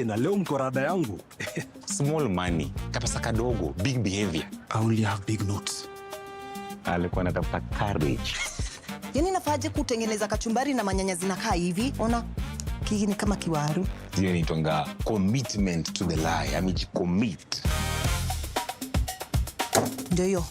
Na leo mkorada yangu. Small money, kapesa kadogo, big behavior. I only have big notes. Alikuwa anatafuta courage. Yani nafaje kutengeneza kachumbari na manyanya zinakaa hivi? Ona kiki ni kama kiwaru. Hiyo inaitwa commitment to the lie. Amejicommit. Ndio hiyo.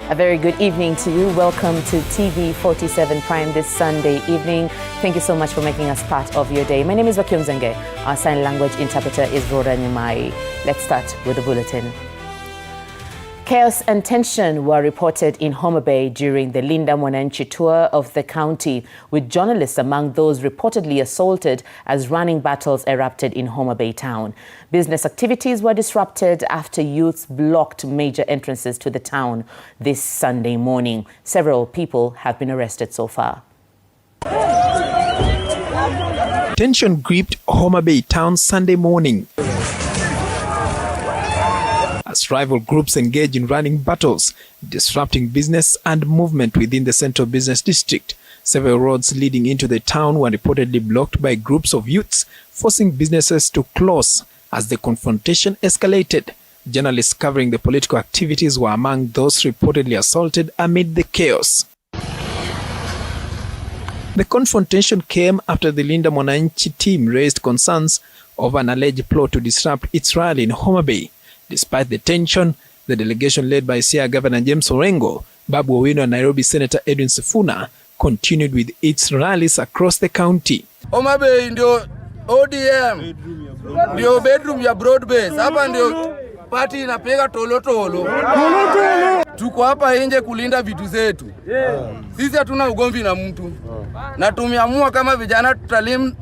A very good evening to you. Welcome to TV47 Prime this Sunday evening. Thank you so much for making us part of your day. My name is Wakium Zenge. Our sign language interpreter is Rhoda Nyamai. Let's start with the bulletin. Chaos and tension were reported in Homa Bay during the Linda Mwananchi tour of the county, with journalists among those reportedly assaulted as running battles erupted in Homa Bay town. Business activities were disrupted after youths blocked major entrances to the town this Sunday morning. Several people have been arrested so far. Tension gripped Homa Bay town Sunday morning as rival groups engage in running battles, disrupting business and movement within the central business district. Several roads leading into the town were reportedly blocked by groups of youths, forcing businesses to close as the confrontation escalated. Journalists covering the political activities were among those reportedly assaulted amid the chaos. The confrontation came after the Linda Mwananchi team raised concerns over an alleged plot to disrupt its rally in Homa Bay. Despite the tension, the delegation led by Siaya Governor James Orengo, Babu Owino and Nairobi Senator Edwin Sifuna continued with its rallies across the county. Homa Bay ndio ODM, ndio bedroom ya broad base. Hapa ndio party inapiga tolo. Tuko hapa nje kulinda vitu zetu. Sisi hatuna ugomvi na mtu. Na tumeamua kama vijana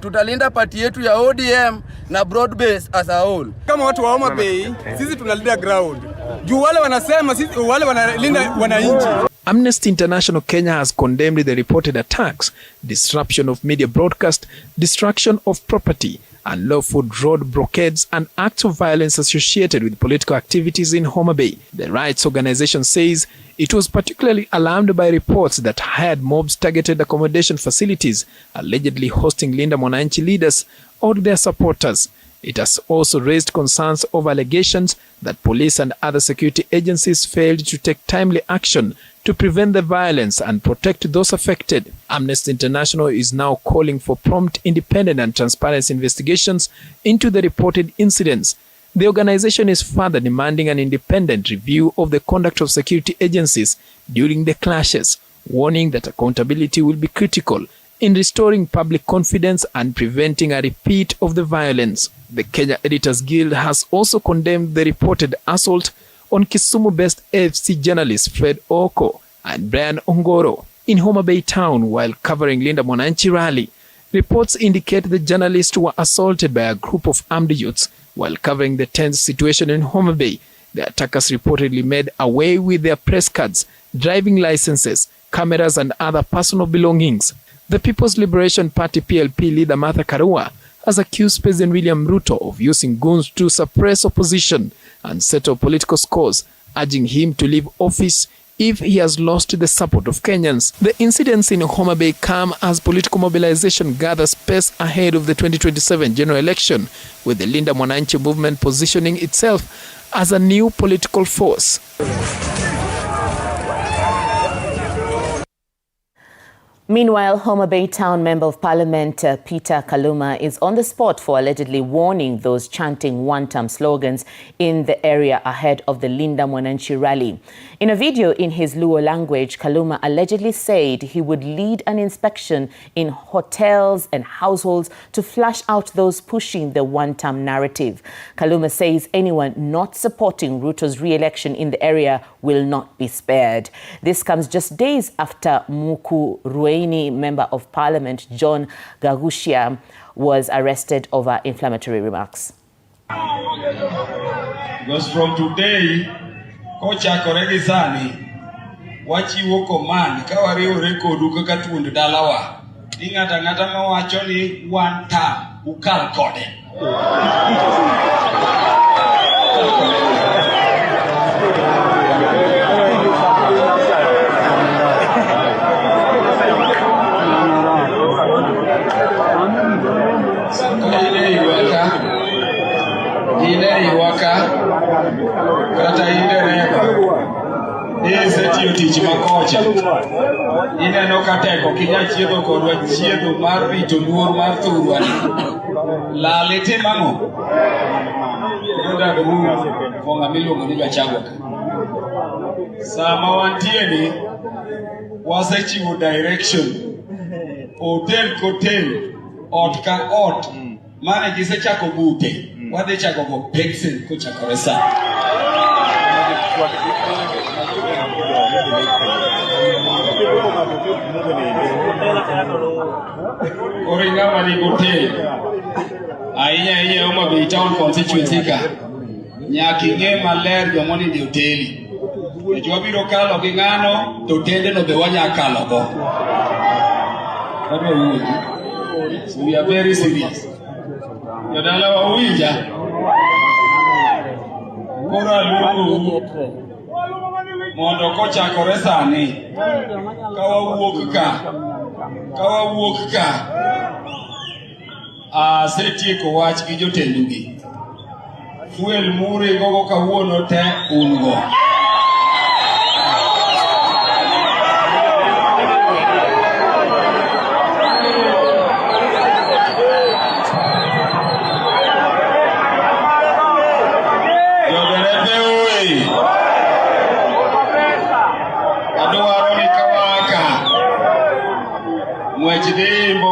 tutalinda party yetu ya ODM na broad base as a whole. Kama watu wa Homa Bay, sisi tunalinda ground. Juu wale wanasema sisi wale wanalinda wananchi. Amnesty International Kenya has condemned the reported attacks, disruption of media broadcast, destruction of property, unlawful road blockades and acts of violence associated with political activities in Homa Bay. The rights organization says it was particularly alarmed by reports that hired mobs targeted accommodation facilities, allegedly hosting Linda Mwananchi leaders or their supporters. It has also raised concerns over allegations that police and other security agencies failed to take timely action to prevent the violence and protect those affected. Amnesty International is now calling for prompt, independent and transparent investigations into the reported incidents. The organization is further demanding an independent review of the conduct of security agencies during the clashes, warning that accountability will be critical in restoring public confidence and preventing a repeat of the violence. The Kenya Editors Guild has also condemned the reported assault on Kisumu-based AFC journalists Fred Oko and Brian Ongoro in Homa Bay town while covering Linda Mwananchi rally. Reports indicate the journalists were assaulted by a group of armed youths while covering the tense situation in Homa Bay. The attackers reportedly made away with their press cards, driving licenses, cameras and other personal belongings. The People's Liberation Party PLP leader Martha Karua has accused President William Ruto of using goons to suppress opposition and settle political scores, urging him to leave office if he has lost the support of Kenyans. The incidents in Homa Bay come as political mobilization gathers pace ahead of the 2027 general election, with the Linda Mwananchi movement positioning itself as a new political force. Meanwhile, Homa Bay Town Member of Parliament Peter Kaluma is on the spot for allegedly warning those chanting one-term slogans in the area ahead of the Linda Mwananchi rally. In a video in his Luo language, Kaluma allegedly said he would lead an inspection in hotels and households to flush out those pushing the one-term narrative. Kaluma says anyone not supporting Ruto's re-election in the area will not be spared. This comes just days after Muku Rueni Member of Parliament John Gachagua was arrested over inflammatory remarks. Because from today, kocha koregizani, wachi wo command, kawari record ukakatuundu dalawa. ing'ata ng'ata mawacho ni one time ukal kode. Ine iwaka kata ine reba setiyo tich makocha ineno kateko kinya chiedho kodwa chiedho mar rito luor mar thurwa lale te mang'o yoda konga miluongo ni Gachagua. Sama wantie ni wasechiwo direction hotel kotel ot ka ot mane gisechako bute wadhi chako go pexel kochakore sa oringa mani hotel ainya Homa Bay town constituency ka nyaki ng'e maler jomoni ndi hoteli jo biro kalo gi ng'ano to tende no be wanya kalo go. So we are very serious. Yodala wa uwinja kora lungu mondo kochakore sani kawa wuok ka setieko wach gi jotendugi fuel muri gogo kawuono te ungo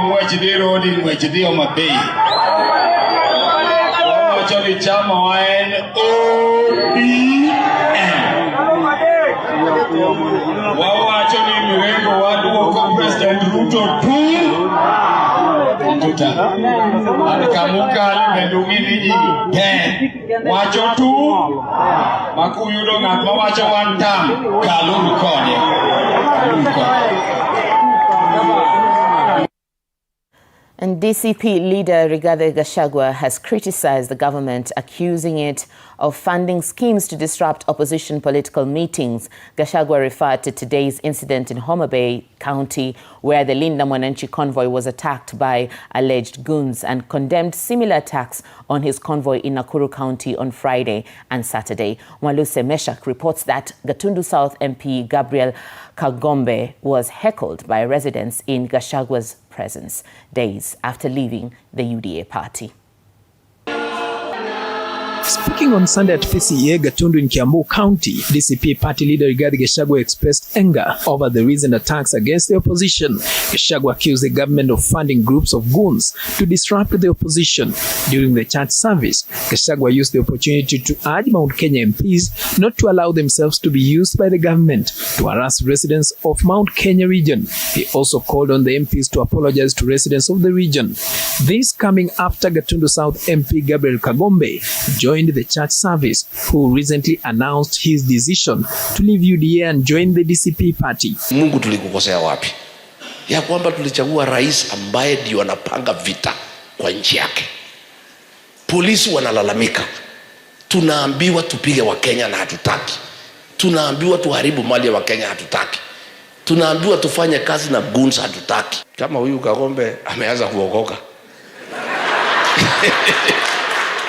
mwechidi rodi mwechidi Homa Bay wacho ni chama waen ODM wawacho ni mrengo waduoko President Ruto tuta alikamuka alimedumini ji wacho tu makuyudo ng'at mawacho one time kaluru kode. And DCP leader Rigathi Gachagua has criticized the government, accusing it of funding schemes to disrupt opposition political meetings. Gachagua referred to today's incident in Homa Bay County, where the Linda Mwananchi convoy was attacked by alleged goons, and condemned similar attacks on his convoy in Nakuru County on Friday and Saturday. Mwaluse Meshak reports that Gatundu South MP Gabriel Kagombe was heckled by residents in Gachagua's presence days after leaving the UDA party. Speaking on Sunday at PCEA Gatundu in Kiambu County, DCP party leader Rigathi Gachagua expressed anger over the recent attacks against the opposition. Gachagua accused the government of funding groups of goons to disrupt the opposition. During the church service, Gachagua used the opportunity to urge Mount Kenya MPs not to allow themselves to be used by the government to harass residents of Mount Kenya region. He also called on the MPs to apologize to residents of the region. This coming after Gatundu South MP Gabriel Kagombe joined the church service, who recently announced his decision to leave UDA and join the DCP party. Mungu tulikukosea wapi? Ya kwamba tulichagua rais ambaye ndio anapanga vita kwa nchi yake. Polisi wanalalamika. Tunaambiwa tupige wa Kenya na hatutaki. Tunaambiwa tuharibu mali ya wa Kenya hatutaki. Tunaambiwa tufanye kazi na goons hatutaki. Kama huyu Kagombe ameanza kuokoka.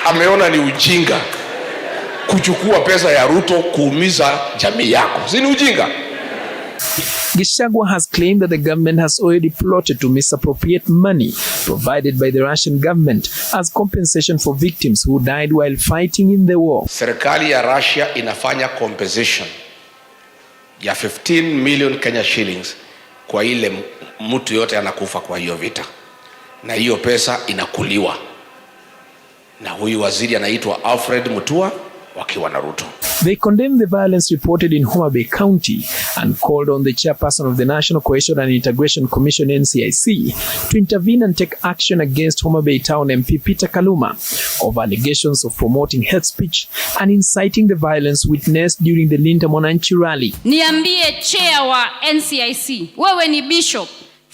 Ameona ni ujinga kuchukua pesa ya Ruto kuumiza jamii yako. Si ni ujinga? Gachagua has claimed that the government has already plotted to misappropriate money provided by the Russian government as compensation for victims who died while fighting in the war. Serikali ya Russia inafanya compensation ya 15 million Kenya shillings kwa ile mtu yote anakufa kwa hiyo vita. Na hiyo pesa inakuliwa na huyu waziri anaitwa Alfred Mutua wakiwa na Ruto. They condemned the violence reported in Homa Bay County and called on the chairperson of the National Cohesion and Integration Commission NCIC to intervene and take action against Homa Bay Town MP Peter Kaluma of allegations of promoting hate speech and inciting the violence witnessed during the Linda Mwananchi rally. Niambie chair wa NCIC, wewe ni bishop,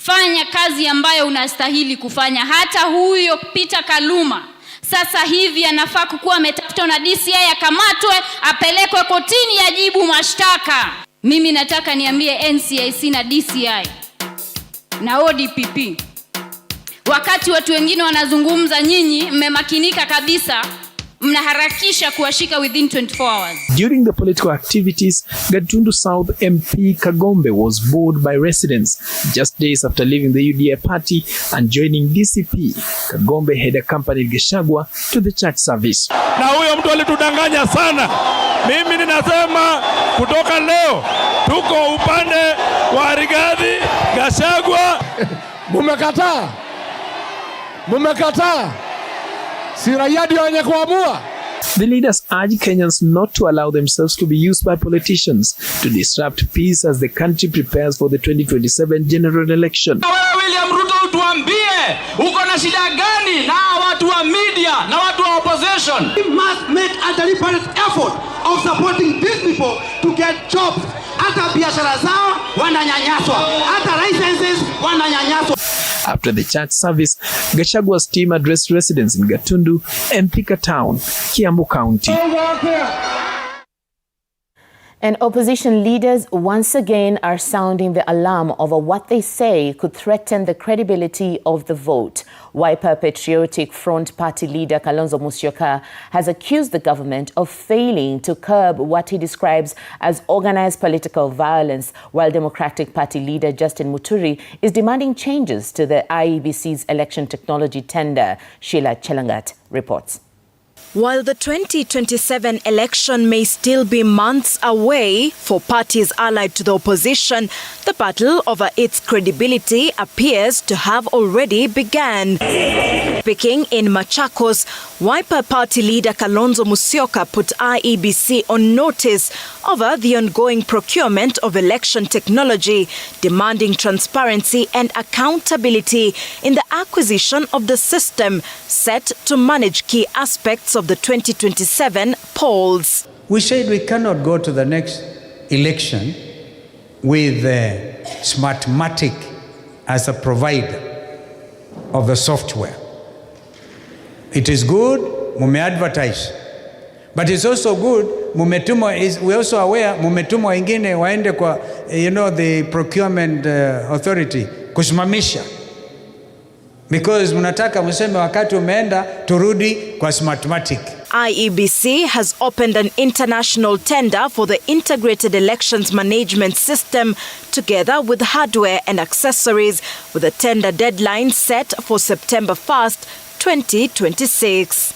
fanya kazi ambayo unastahili kufanya. Hata huyo Peter Kaluma sasa hivi anafaa kuwa ametafutwa na DCI, akamatwe, apelekwe kotini, ajibu mashtaka. Mimi nataka niambie NCIC na DCI na ODPP, wakati watu wengine wanazungumza, nyinyi mmemakinika kabisa, mnaharakisha kuwashika within 24 hours. During the political activities, Gatundu South MP Kagombe was booed by residents just days after leaving the UDA party and joining DCP. Kagombe had accompanied Gachagua to the church service. Na huyo mtu alitudanganya sana. Mimi ninasema kutoka leo tuko upande wa Rigathi Gachagua. Mumekataa. Si raia ndio wenye kuamua. The leaders urge Kenyans not to allow themselves to be used by politicians to disrupt peace as the country prepares for the 2027 general election. Wewe William Ruto, utuambie uko na shida gani na watu wa media na watu wa opposition? We must make a deliberate effort of supporting these people to get jobs. Hata biashara zao wananyanyaswa, hata licenses wananyanyaswa. After the church service, Gachagua's team addressed residents in Gatundu and Thika Town, Kiambu County. And opposition leaders once again are sounding the alarm over what they say could threaten the credibility of the vote. Wiper Patriotic Front Party leader Kalonzo Musyoka has accused the government of failing to curb what he describes as organized political violence, while Democratic Party leader Justin Muturi is demanding changes to the IEBC's election technology tender. Sheila Chelangat reports. While the 2027 election may still be months away, for parties allied to the opposition, the battle over its credibility appears to have already begun. Speaking in Machakos, Wiper Party leader Kalonzo Musyoka put IEBC on notice over the ongoing procurement of election technology, demanding transparency and accountability in the acquisition of the system set to manage key aspects of the 2027 polls. We said we cannot go to the next election with Smartmatic as a provider of the software. It is good, mume advertise. But it's also good, we're also aware, mumetumwa wengine waende kwa, the procurement authority, kusimamisha. Because mnataka mseme wakati umeenda turudi kwa Smartmatic. IEBC has opened an international tender for the integrated elections management system together with hardware and accessories, with a tender deadline set for September 1st, 2026.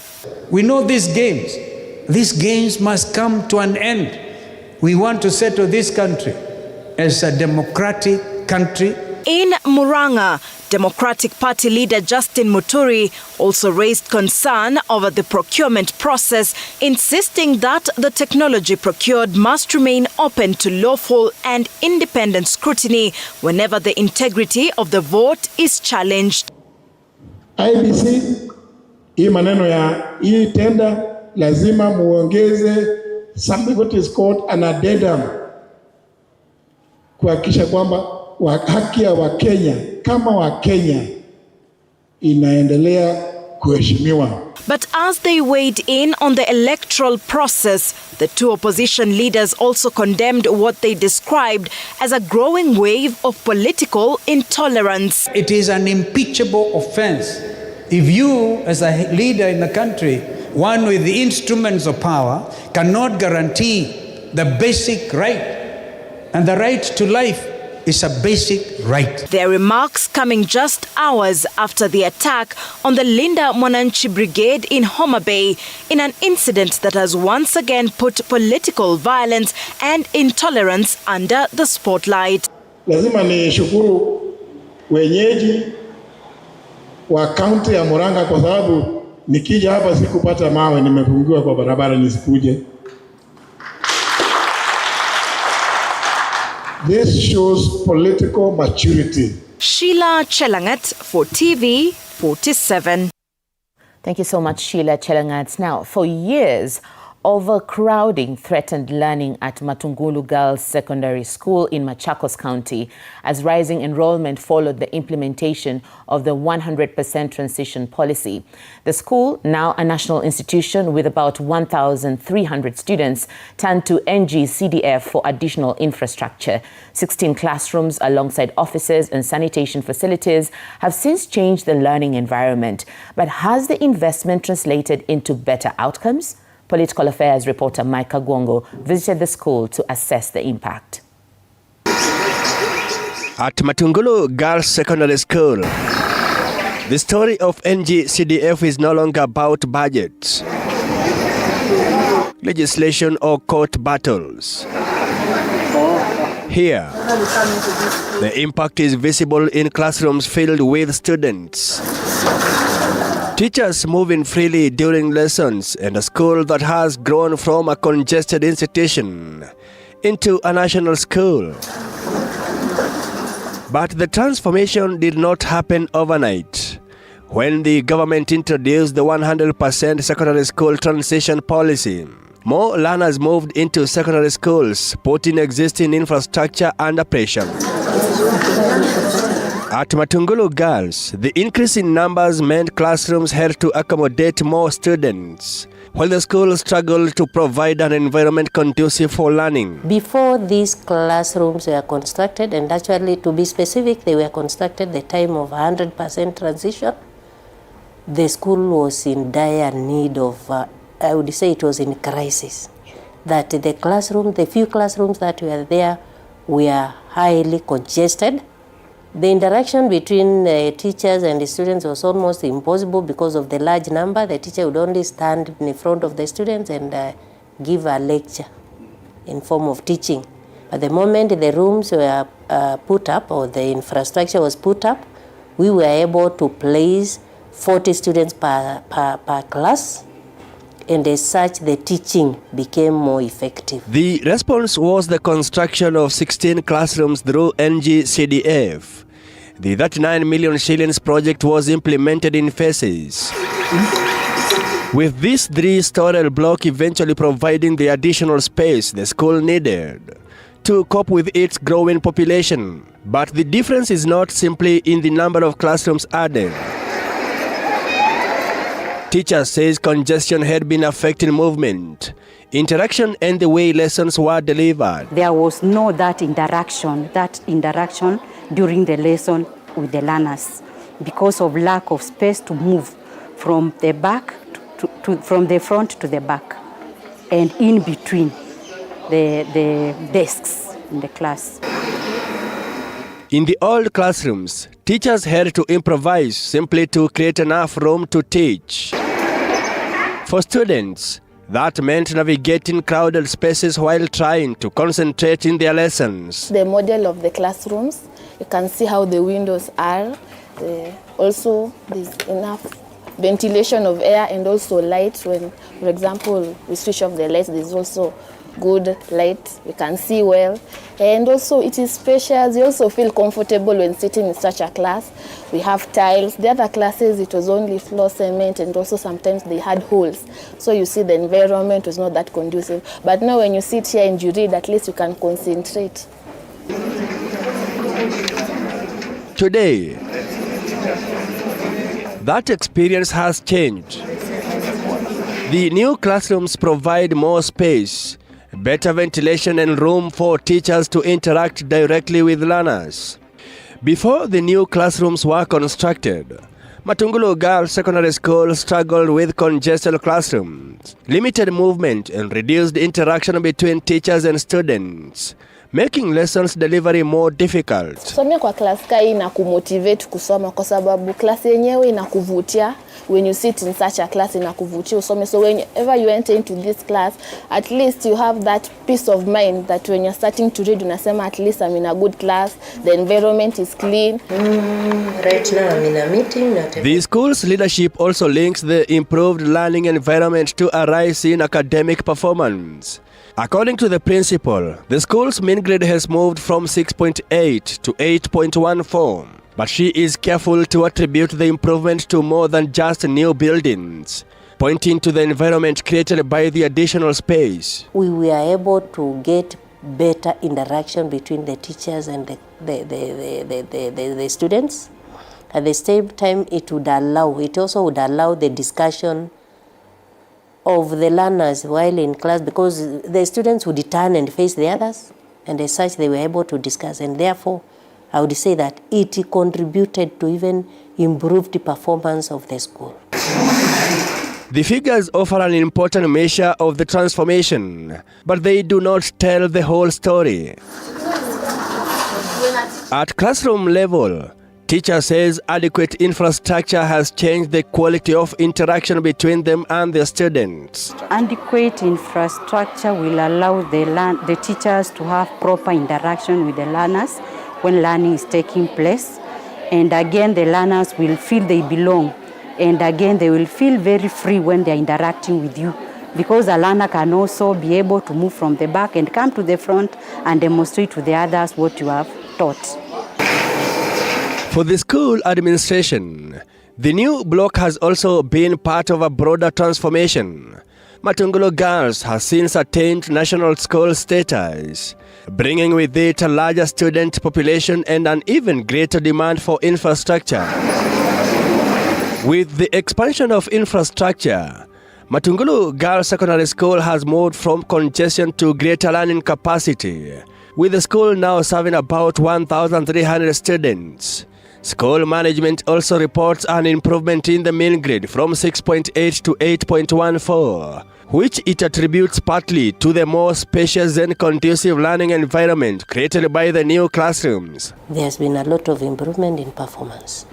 We know these games must come to an end. We want to settle this country as a democratic country. In Murang'a, Democratic Party leader Justin Muturi also raised concern over the procurement process, insisting that the technology procured must remain open to lawful and independent scrutiny whenever the integrity of the vote is challenged. IEBC, hii maneno ya hii tenda lazima muongeze something what is called an addendum kuhakikisha kwamba haki ya Wakenya kama Wakenya inaendelea kuheshimiwa. But as they weighed in on the electoral process, the two opposition leaders also condemned what they described as a growing wave of political intolerance. It is an impeachable offense if you, as a leader in the country, one with the instruments of power, cannot guarantee the basic right. And the right to life is a basic right. Their remarks coming just hours after the attack on the Linda Mwananchi Brigade in Homa Bay, in an incident that has once again put political violence and intolerance under the spotlight. Lazima ni shukuru wenyeji wa kaunti ya Murang'a kwa sababu nikija hapa sikupata mawe, nimefungiwa kwa barabara nisikuje. This shows political maturity. Sheila Chelangat for TV47. Thank you so much, Sheila Chelangat. Now, for years, Overcrowding threatened learning at Matungulu Girls Secondary School in Machakos County as rising enrollment followed the implementation of the 100% transition policy. The school, now a national institution with about 1,300 students, turned to NG-CDF for additional infrastructure. 16 classrooms alongside offices and sanitation facilities have since changed the learning environment. But has the investment translated into better outcomes? Political affairs reporter Micah Gwongo visited the school to assess the impact. At Matungulu Girls Secondary School, the story of NG-CDF is no longer about budgets, legislation or court battles. Here, the impact is visible in classrooms filled with students, teachers moving freely during lessons, and a school that has grown from a congested institution into a national school. But the transformation did not happen overnight. When the government introduced the 100% secondary school transition policy, more learners moved into secondary schools, putting existing infrastructure under pressure. At Matungulu Girls, the increase in numbers meant classrooms had to accommodate more students, while the school struggled to provide an environment conducive for learning. Before these classrooms were constructed, and actually to be specific, they were constructed the time of 100% transition, the school was in dire need of, I would say it was in crisis. That the few classrooms that were there were highly congested. The interaction between teachers and the students was almost impossible because of the large number. The teacher would only stand in front of the students and give a lecture in form of teaching. At the moment the rooms were put up, or the infrastructure was put up, we were able to place 40 students per class, and as such the teaching became more effective. The response was the construction of 16 classrooms through NG-CDF. The 39 million shillings project was implemented in phases, with this 3-story block eventually providing the additional space the school needed to cope with its growing population. But the difference is not simply in the number of classrooms added. Teachers says congestion had been affecting movement, interaction, and the way lessons were delivered. There was no that interaction during the lesson with the learners because of lack of space to move from the back from the front to the back and in between the desks in the class. In the old classrooms, teachers had to improvise simply to create enough room to teach. For students, that meant navigating crowded spaces while trying to concentrate in their lessons. The model of the classrooms, you can see how the windows are. Also, there's enough ventilation of air and also light. When, for example, we switch off the lights, there's also good light, you can see well, and also it is spacious. You also feel comfortable when sitting in such a class. We have tiles. The other classes it was only floor cement, and also sometimes they had holes, so you see the environment was not that conducive. But now when you sit here and you read, at least you can concentrate. Today, that experience has changed. The new classrooms provide more space, better ventilation, and room for teachers to interact directly with learners. Before the new classrooms were constructed, Matungulu Girls Secondary School struggled with congested classrooms, limited movement, and reduced interaction between teachers and students, making lessons delivery more difficult. Kusomea kwa class kai na kumotivate kusoma kwa sababu class yenyewe inakuvutia. When you sit in such a class inakuvutia usome. So whenever you enter into this class, at least you have that peace of mind that when you're starting to read, unasema at least I'm in a good class, the environment is clean. Right now I'm in a meeting. The school's leadership also links the improved learning environment to a rise in academic performance. According to the principal, the school's mean grade has moved from 6.8 to 8.14. But she is careful to attribute the improvement to more than just new buildings. pointing to the environment created by the additional space. We were able to get better interaction between the teachers and the students. At the same time, it also would allow the discussion of the learners while in class, because the students would turn and face the others, and as such they were able to discuss, and therefore I would say that it contributed to even improved performance of the school. The figures offer an important measure of the transformation, but they do not tell the whole story. At classroom level, teacher says adequate infrastructure has changed the quality of interaction between them and the students. Adequate infrastructure will allow the teachers to have proper interaction with the learners when learning is taking place. And again, the learners will feel they belong. And again, they will feel very free when they are interacting with you, because a learner can also be able to move from the back and come to the front and demonstrate to the others what you have taught. For the school administration, the new block has also been part of a broader transformation. Matungulu Girls has since attained national school status, bringing with it a larger student population and an even greater demand for infrastructure. With the expansion of infrastructure, Matungulu Girls Secondary School has moved from congestion to greater learning capacity, with the school now serving about 1,300 students. School management also reports an improvement in the mean grade from 6.8 to 8.14, which it attributes partly to the more spacious and conducive learning environment created by the new classrooms. There has been a lot of improvement in performance,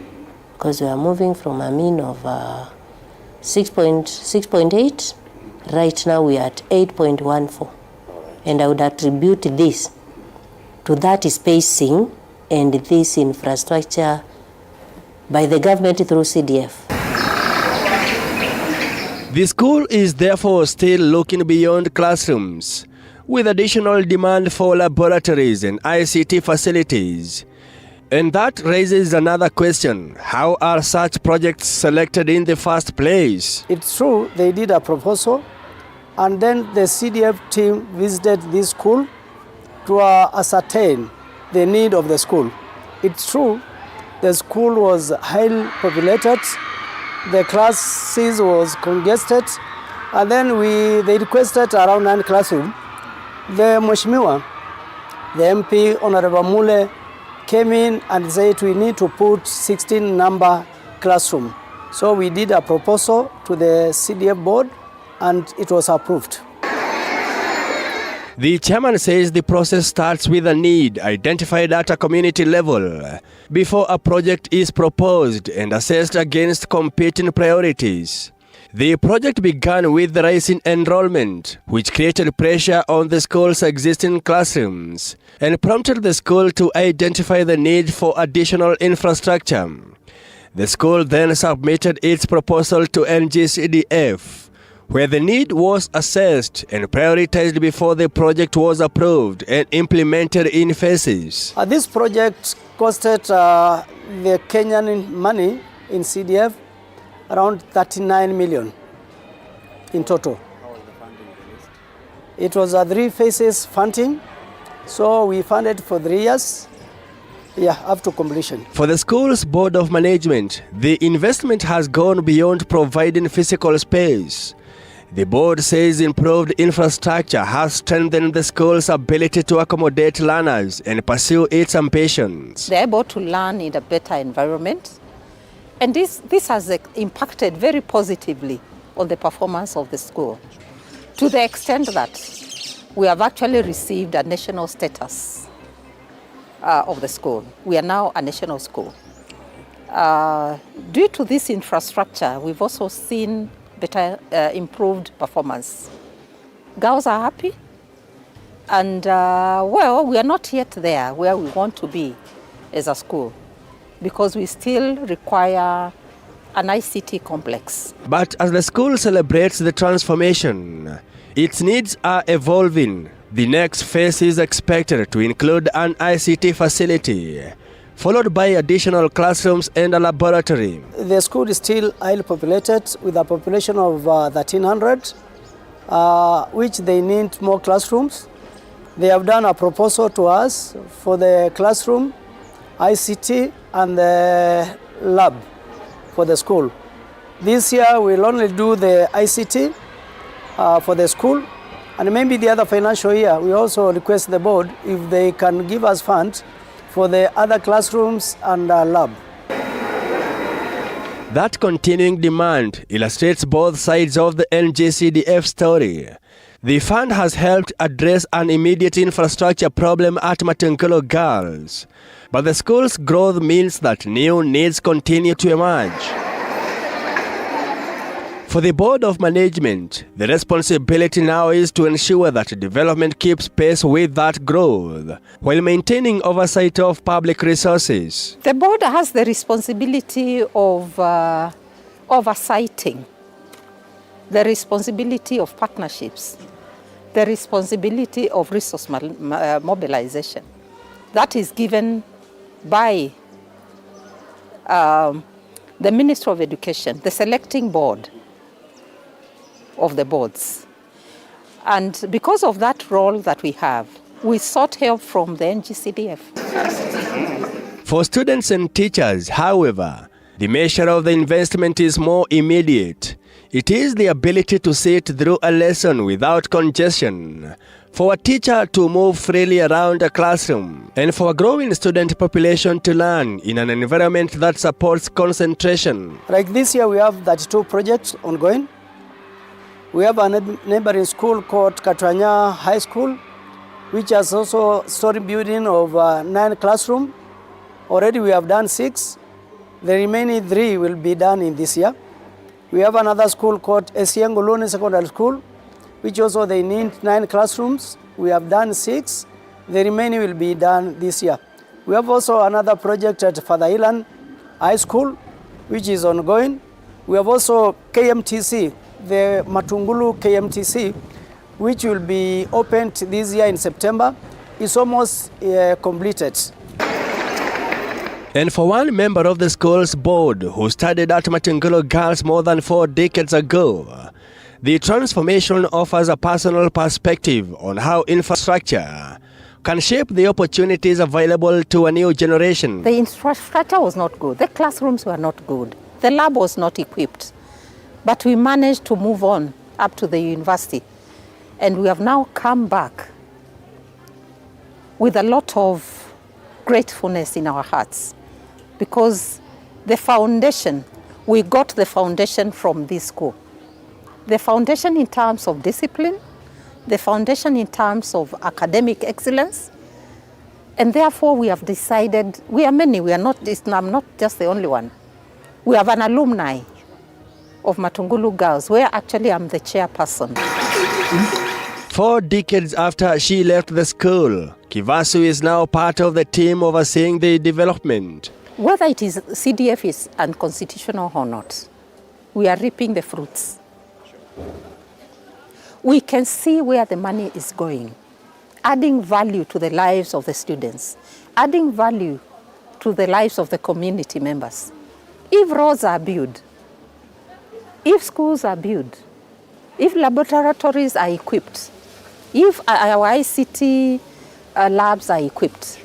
because we are moving from a mean of 6.8, right now we are at 8.14. And I would attribute this to that spacing and this infrastructure by the government through CDF. The school is therefore still looking beyond classrooms, with additional demand for laboratories and ICT facilities. And that raises another question: how are such projects selected in the first place? It's true, they did a proposal, and then the CDF team visited this school to ascertain the need of the school. It's true, the school was highly populated, the classes was congested, and then they requested around 9 classrooms. The Mheshimiwa, the MP, Honorable Mule, came in and said we need to put 16 number classroom. So we did a proposal to the CDF board and it was approved. The chairman says the process starts with a need identified at a community level before a project is proposed and assessed against competing priorities. The project began with the rise in enrollment, which created pressure on the school's existing classrooms and prompted the school to identify the need for additional infrastructure. The school then submitted its proposal to NGCDF, where the need was assessed and prioritized before the project was approved and implemented in phases. This project costed the Kenyan money in CDF around 39 million in total. It was a 3 phases funding, so we funded for 3 years, up to completion. For the school's board of management, the investment has gone beyond providing physical space. The board says improved infrastructure has strengthened the school's ability to accommodate learners and pursue its ambitions. They're able to learn in a better environment. And this has impacted very positively on the performance of the school, to the extent that we have actually received a national status of the school. We are now a national school. Due to this infrastructure, we've also seen better, improved performance. Girls are happy, and well, we are not yet there where we want to be as a school, because we still require an ICT complex. But as the school celebrates the transformation, its needs are evolving. The next phase is expected to include an ICT facility, followed by additional classrooms and a laboratory. The school is still highly populated with a population of 1,300, which they need more classrooms. They have done a proposal to us for the classroom, ICT, and the lab for the school. This year we'll only do the ICT for the school, and maybe the other financial year we also request the board if they can give us funds for the other classrooms and lab. That continuing demand illustrates both sides of the NGCDF story. The fund has helped address an immediate infrastructure problem at Matungulu Girls, but the school's growth means that new needs continue to emerge. For the Board of Management, the responsibility now is to ensure that development keeps pace with that growth, while maintaining oversight of public resources. The board has the responsibility of oversighting, the responsibility of partnerships, the responsibility of resource mobilization. That is given by the Ministry of Education, the selecting board of the boards. And because of that role that we have, we sought help from the NGCDF. For students and teachers, however, the measure of the investment is more immediate. It is the ability to sit through a lesson without congestion, for a teacher to move freely around a classroom, and for a growing student population to learn in an environment that supports concentration. Like this year we have 32 projects ongoing. We have a neighboring school called Katwanya High School, which has also story building of 9 classrooms. Already we have done 6. The remaining 3 will be done in this year. We have another school called Esiangolone Secondary School, which also they need 9 classrooms. We have done 6. The remaining will be done this year. We have also another project at Father Ilan High School, which is ongoing. We have also KMTC, the Matungulu KMTC, which will be opened this year in September. It's almost completed. And for one member of the school's board who studied at Matungulu Girls more than 4 decades ago, the transformation offers a personal perspective on how infrastructure can shape the opportunities available to a new generation. The infrastructure was not good. The classrooms were not good. The lab was not equipped. But we managed to move on up to the university. And we have now come back with a lot of gratefulness in our hearts, because the foundation, we got the foundation from this school. The foundation in terms of discipline, the foundation in terms of academic excellence, and therefore we have decided, we are many, I'm not just the only one. We have an alumni of Matungulu Girls, where actually I'm the chairperson. 4 decades after she left the school, Kivasu is now part of the team overseeing the development. Whether it is CDF is unconstitutional or not, we are reaping the fruits. We can see where the money is going, adding value to the lives of the students, adding value to the lives of the community members. If roads are built, if schools are built, if laboratories are equipped, if our ICT labs are equipped,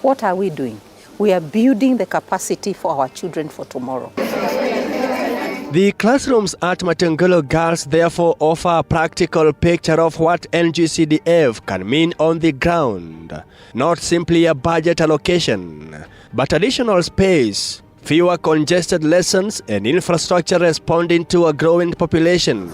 what are we doing? We are building the capacity for our children for tomorrow. The classrooms at Matungulu Girls therefore offer a practical picture of what NGCDF can mean on the ground. Not simply a budget allocation, but additional space, fewer congested lessons, and infrastructure responding to a growing population.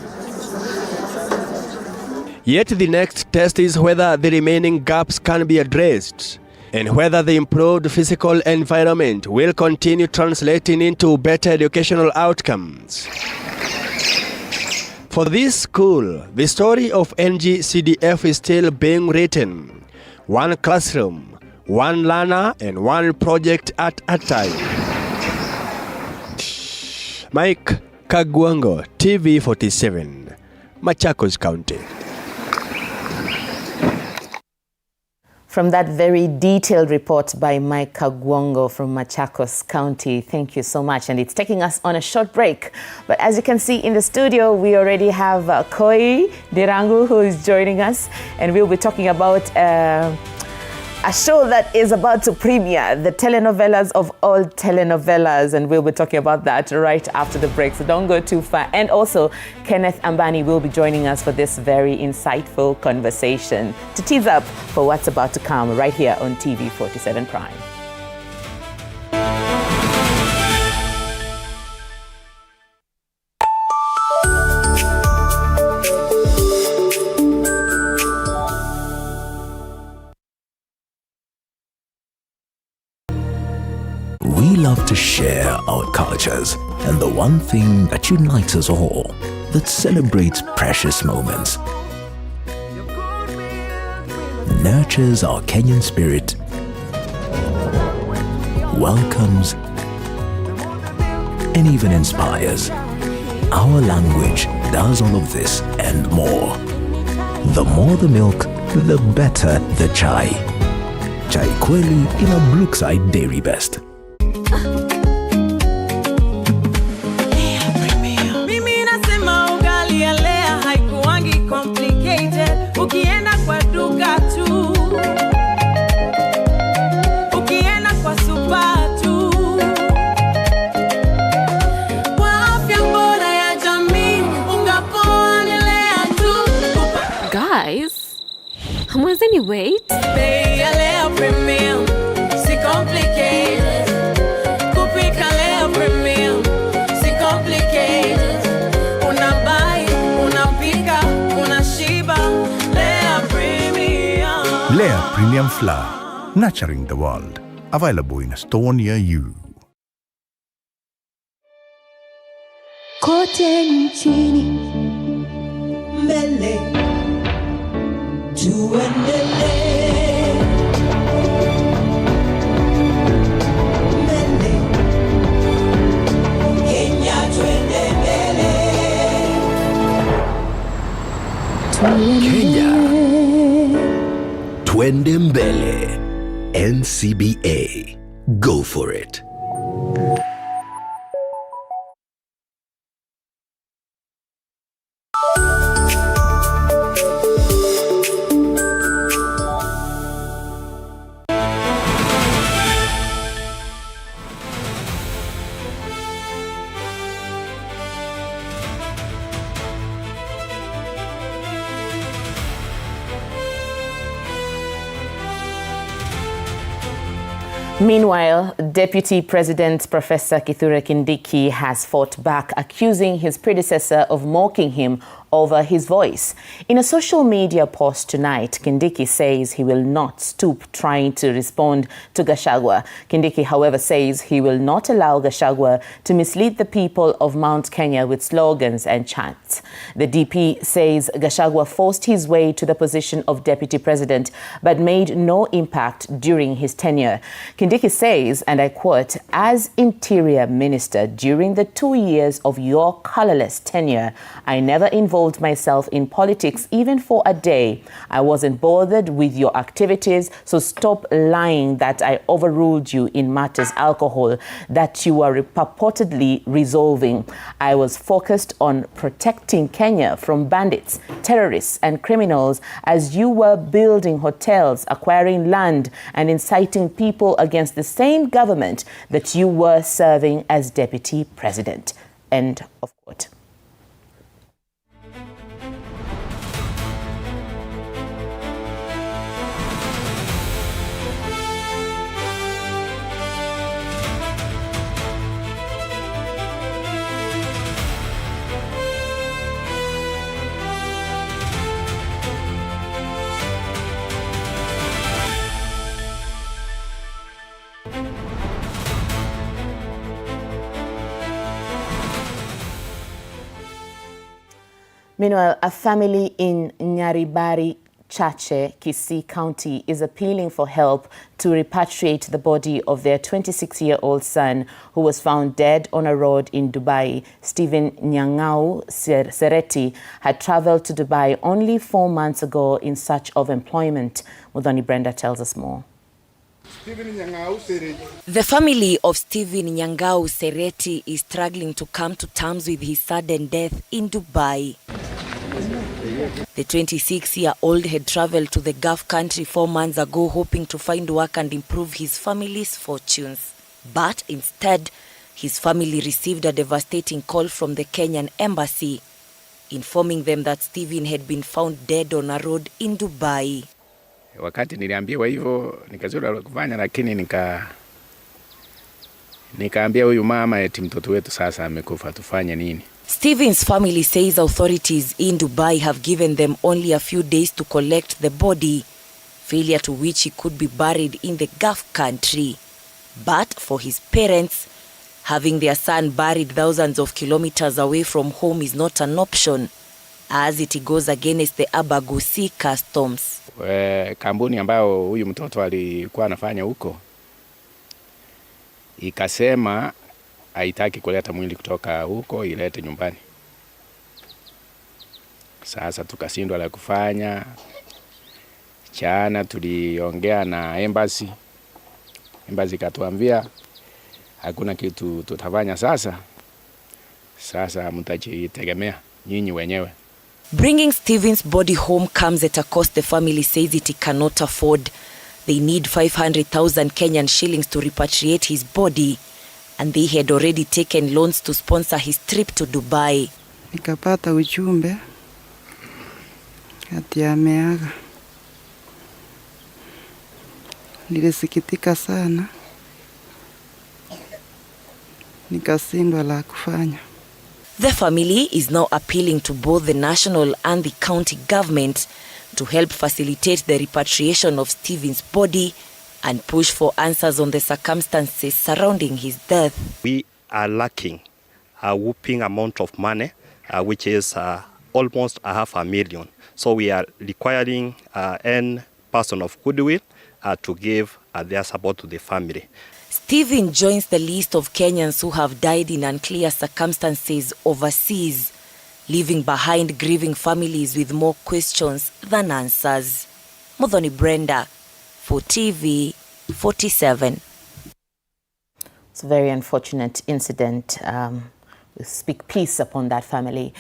Yet the next test is whether the remaining gaps can be addressed, and whether the improved physical environment will continue translating into better educational outcomes. For this school, the story of NGCDF is still being written. 1 classroom, 1 learner, and 1 project at a time. Mike Kagwango, TV47, Machakos County. From that very detailed report by Mike Kagwongo from Machakos County. Thank you so much. And it's taking us on a short break. But as you can see in the studio, we already have Koi Dirangu who is joining us. And we'll be talking about a show that is about to premiere, the telenovelas of all telenovelas. And we'll be talking about that right after the break. So don't go too far. And also, Kenneth Ambani will be joining us for this very insightful conversation to tease up for what's about to come right here on TV47 Prime. We love to share our cultures, and the one thing that unites us all, that celebrates precious moments, nurtures our Kenyan spirit, welcomes, and even inspires. Our language does all of this and more. The more the milk, the better the chai. Chai kweli in a Brookside Dairy Best. Ukienda kwa duka tu, ukienda kwa supa tu, kwa afya bora ya jamii, ungapoendelea tu. Guys, hamwezeni wait? Bei ya Lea Premium, si complicated. Kupika Lea Premium, si complicated. Unabai, unapika, unashiba. Lea Premium Flour, nurturing the world. Available in a store near you. Kote nchini, mbele, tuendelee. Mbele, Kenya tuende mbele. Kenya Twende mbele. NCBA. Go for it. Meanwhile, Deputy President Professor Kithure Kindiki has fought back, accusing his predecessor of mocking him over his voice. In a social media post tonight, Kindiki says he will not stoop trying to respond to Gachagua. Kindiki, however, says he will not allow Gachagua to mislead the people of Mount Kenya with slogans and chants. The DP says Gachagua forced his way to the position of deputy president but made no impact during his tenure. Kindiki says, and I quote, "As interior minister during the 2 years of your colorless tenure, I never involved myself in politics even for a day. I wasn't bothered with your activities, so stop lying that I overruled you in matters alcohol that you were purportedly resolving. I was focused on protecting Kenya from bandits, terrorists and criminals as you were building hotels, acquiring land and inciting people against the same government that you were serving as deputy president." End of quote. Meanwhile, a family in Nyaribari Chache, Kisii County, is appealing for help to repatriate the body of their 26-year-old son who was found dead on a road in Dubai. Stephen Nyang'au Sereti had traveled to Dubai only 4 months ago in search of employment. Mudhoni Brenda tells us more. The family of Stephen Nyang'au Sereti is struggling to come to terms with his sudden death in Dubai. The 26-year-old had traveled to the Gulf country 4 months ago hoping to find work and improve his family's fortunes. But instead, his family received a devastating call from the Kenyan embassy, informing them that Stephen had been found dead on a road in Dubai. Wakati niliambiwa hivyo nikazura la kufanya, lakini nikaambia huyu mama eti mtoto wetu sasa amekufa, tufanye nini? Stephen's family says authorities in Dubai have given them only a few days to collect the body, failure to which he could be buried in the Gulf country. But for his parents, having their son buried thousands of kilometers away from home is not an option, as it goes against the Abagusi customs. Kampuni ambayo huyu mtoto alikuwa anafanya huko ikasema haitaki kuleta mwili kutoka huko, ilete nyumbani. Sasa tukashindwa la kufanya. Jana tuliongea na embassy katuambia hakuna kitu tutafanya sasa. Sasa mtajitegemea nyinyi wenyewe. Bringing Stephen's body home comes at a cost the family says it cannot afford. They need 500,000 Kenyan shillings to repatriate his body, and they had already taken loans to sponsor his trip to Dubai. Nikapata ujumbe ati ameaga. Nilisikitika sana. Nikashindwa la kufanya. The family is now appealing to both the national and the county government to help facilitate the repatriation of Stephen's body and push for answers on the circumstances surrounding his death. We are lacking a whopping amount of money, which is almost 500,000. So we are requiring any person of goodwill to give their support to the family. Stephen joins the list of Kenyans who have died in unclear circumstances overseas, leaving behind grieving families with more questions than answers. Mudhoni Brenda for TV47. It's a very unfortunate incident. We speak peace upon that family.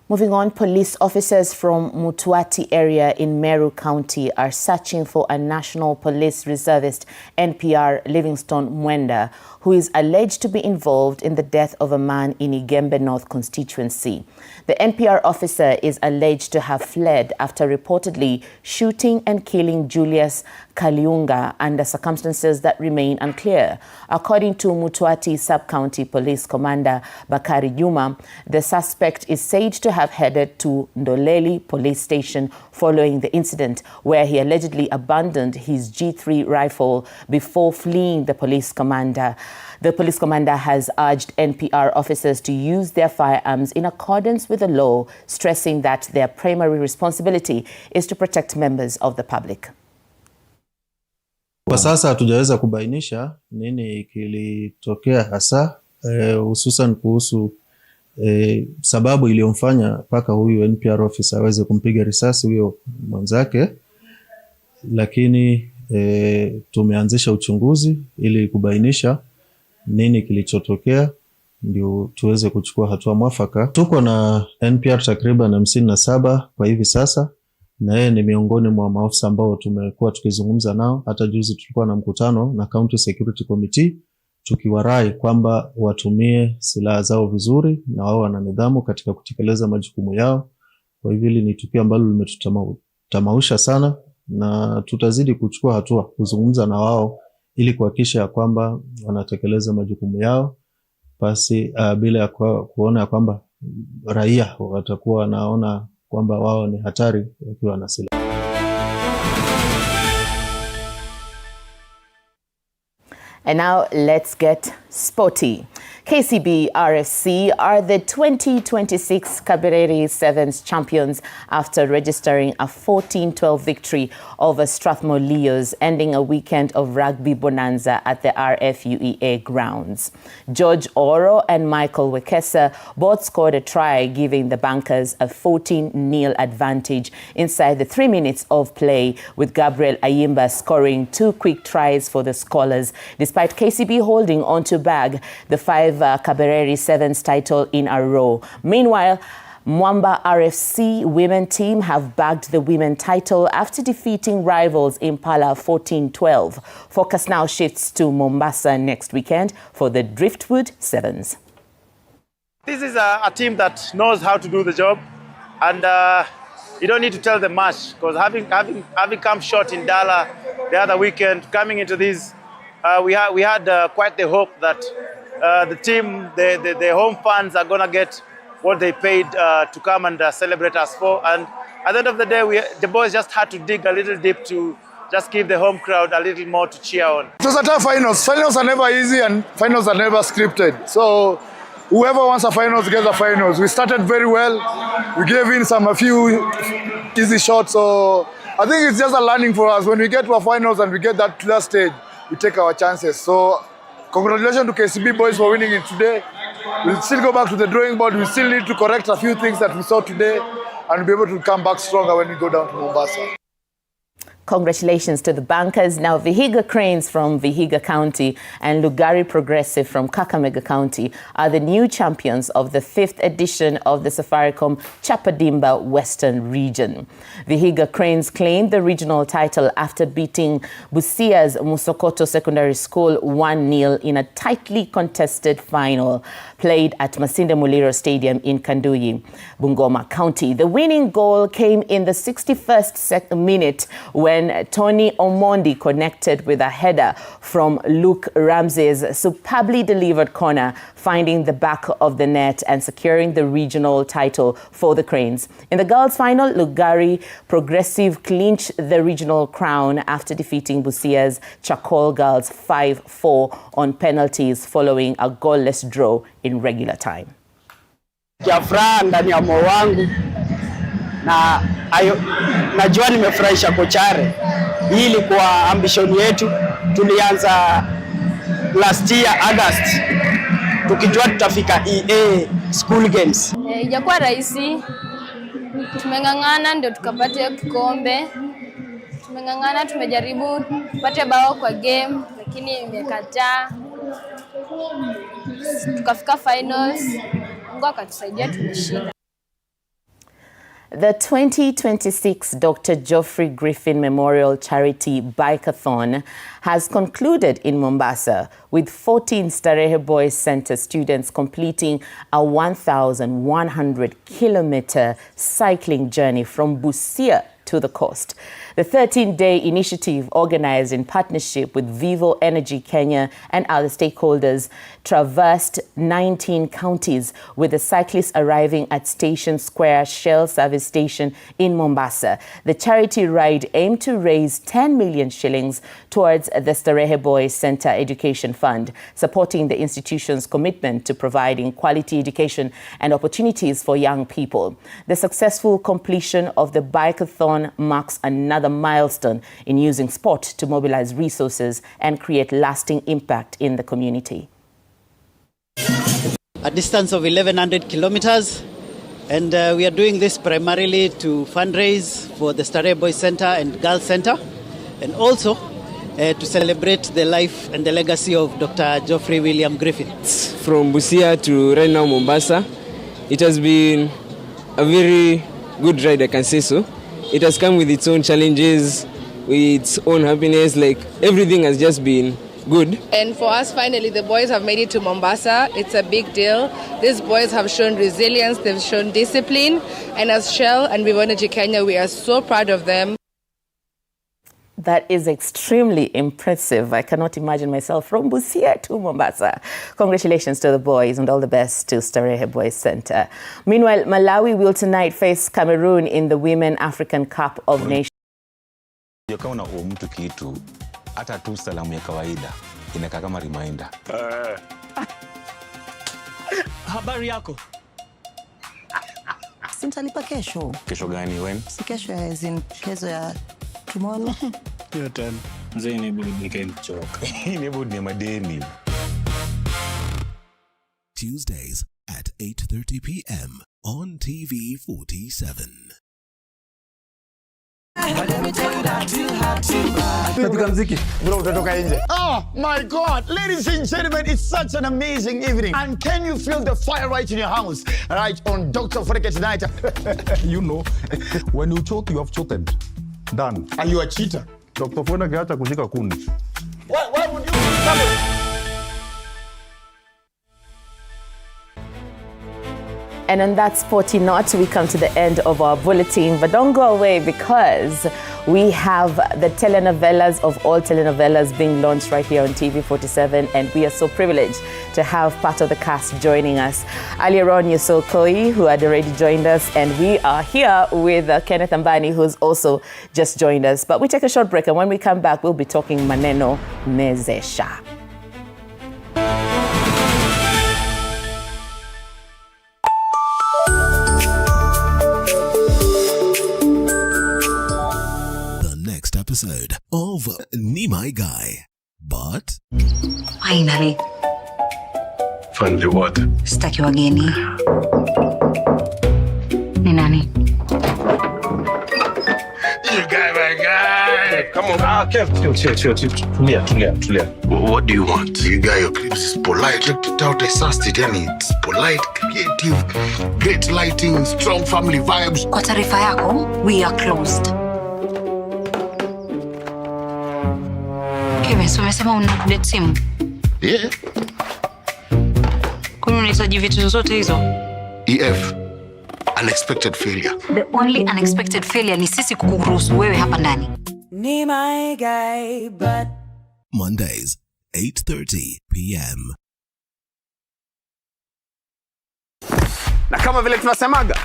Moving on, police officers from Mutuati area in Meru County are searching for a National Police Reservist NPR Livingstone Mwenda, who is alleged to be involved in the death of a man in Igembe North constituency. The NPR officer is alleged to have fled after reportedly shooting and killing Julius Kaliunga under circumstances that remain unclear. According to Mutuati Sub-County Police Commander Bakari Juma, the suspect is said to have headed to Ndoleli Police Station following the incident, where he allegedly abandoned his G3 rifle before fleeing the police commander. The police commander has urged NPR officers to use their firearms in accordance with the law, stressing that their primary responsibility is to protect members of the public. Kwa sasa hatujaweza kubainisha nini kilitokea hasa, hususan kuhusu sababu iliyomfanya mpaka huyu NPR officer aweze kumpiga risasi huyo mwanzake, lakini tumeanzisha uchunguzi ili kubainisha nini kilichotokea ndio tuweze kuchukua hatua mwafaka. Tuko na NPR takriban 57 kwa hivi sasa, na yeye ni miongoni mwa maafisa ambao tumekuwa tukizungumza nao. Hata juzi tulikuwa na mkutano na County Security Committee tukiwarai kwamba watumie silaha zao vizuri na wao wana nidhamu katika kutekeleza majukumu yao. Kwa hivyo hili ni tukio ambalo limetutamausha sana, na tutazidi kuchukua hatua kuzungumza na wao ili kuhakikisha kwamba wanatekeleza majukumu yao basi bila ya kuona kwamba raia watakuwa wanaona kwamba wao ni hatari wakiwa na silaha. And now let's get sporty. KCB RFC are the 2026 Kabareri Sevens champions after registering a 14-12 victory over Strathmore Leos, ending a weekend of rugby bonanza at the RFUEA grounds. George Oro and Michael Wekesa both scored a try, giving the Bankers a 14-0 advantage inside the 3 minutes of play, with Gabriel Ayimba scoring 2 quick tries for the Scholars, despite KCB holding on to bag the 5 Kabareri Sevens title in a row. Meanwhile, Mwamba RFC women team have bagged the women title after defeating rivals Impala 14-12. Focus now shifts to Mombasa next weekend for the Driftwood Sevens. This is a team that knows how to do the job, and you don't need to tell them much, because having come short in Dala the other weekend, coming into this, we had quite the hope that the team, the home fans are gonna get what they paid to come and celebrate us for. And at the end of the day, the boys just had to dig a little deep to just give the home crowd a little more to cheer on. It was a tough finals. Finals are never easy and finals are never scripted. So whoever wants a finals gets a finals. We started very well. We gave in a few easy shots. So I think it's just a learning for us. When we get to a finals and we get that to that stage, we take our chances. So congratulations to KCB boys for winning it today. We'll still go back to the drawing board. We still need to correct a few things that we saw today and be able to come back stronger when we go down to Mombasa. Congratulations to the Bankers. Now, Vihiga Cranes from Vihiga County and Lugari Progressive from Kakamega County are the new champions of the 5th edition of the Safaricom Chapadimba Western Region. Vihiga Cranes claimed the regional title after beating Busia's Musokoto Secondary School 1-0 in a tightly contested final played at Masinde Muliro Stadium in Kanduyi, Bungoma County. The winning goal came in the 61st minute when Tony Omondi connected with a header from Luke Ramsey's superbly delivered corner, finding the back of the net and securing the regional title for the Cranes. In the girls' final, Lugari Progressive clinched the regional crown after defeating Busia's Chakol Girls 5-4 on penalties following a goalless draw in regular time. Kiafra ndani ya moyo wangu na najua nimefurahisha kochare. Hii ilikuwa ambition yetu. Tulianza last year August tukijua tutafika EA school games. Ijakuwa rahisi. Tumengangana ndio tukapata kikombe. Tumengangana, tumejaribu tupate bao kwa game lakini imekataa. Tukafika finals. Mungu akatusaidia tumeshinda. The 2026 Dr. Geoffrey Griffin Memorial Charity Bikeathon has concluded in Mombasa, with 14 Starehe Boys Center students completing a 1,100-kilometer cycling journey from Busia to the coast. The 13-day initiative, organized in partnership with Vivo Energy Kenya and other stakeholders, traversed 19 counties, with the cyclists arriving at Station Square Shell Service Station in Mombasa. The charity ride aimed to raise 10 million shillings towards the Starehe Boys Center Education Fund, supporting the institution's commitment to providing quality education and opportunities for young people. The successful completion of the bikeathon marks another milestone in using sport to mobilize resources and create lasting impact in the community. A distance of 1,100 kilometers, and we are doing this primarily to fundraise for the Starehe Boys Center and Girls Center, and also to celebrate the life and the legacy of Dr. Geoffrey William Griffin. From Busia to right now Mombasa, it has been a very good ride, I can say so. It has come with its own challenges, with its own happiness, like everything has just been good. And for us, finally, the boys have made it to Mombasa. It's a big deal. These boys have shown resilience, they've shown discipline, and as Shell and Vivo Energy Kenya, we are so proud of them. That is extremely impressive. I cannot imagine myself from Busia to Mombasa. Congratulations to the boys and all the best to Starehe Boys Center. Meanwhile, Malawi will tonight face Cameroon in the Women African Cup of Nations. Ukiona mtu kitu hata tu salamu ya kawaida inakaa kama reminder. Habari yako? Sintalipa kesho. Kesho gani when? Si kesho ya kesho ya tomorrow. Hiyo tena. Mzee ni budi nikamchoka. Ni budi ni madeni. Tuesdays at 8:30 p.m. on TV47. Oh my God, ladies and gentlemen, it's such an amazing evening. And can you feel the fire right in your house? Right on Dr. Foreke tonight. You know, when you choke, you have chosen. Done. Are you a cheater? Dr. Foreke acha kushika kundi. Why would you stop it? And on that sporty note, we come to the end of our bulletin. But don't go away, because we have the telenovelas of all telenovelas being launched right here on TV47. And we are so privileged to have part of the cast joining us. Earlier on, you saw Koi, who had already joined us. And we are here with Kenneth Ambani, who's also just joined us. But we take a short break. And when we come back, we'll be talking Maneno Mezesha. Episode of Ni My Guy. But finally. Finally what? Sitaki wageni. Ni nani? You guy, my guy. Come on. Kev, Tulia. What do you want? You guy, your clips is polite. Check it out. I sussed it. And it's polite, creative, great lighting, strong family vibes. Kwa taarifa yako, we are closed. So umesema una simu? Yeah. Kuna unahitaji vitu zote hizo? EF. Unexpected failure. The only unexpected failure ni sisi kukuruhusu wewe hapa ndani. Ni my guy, but Mondays, 8:30 p.m. Na kama vile tunasemaga,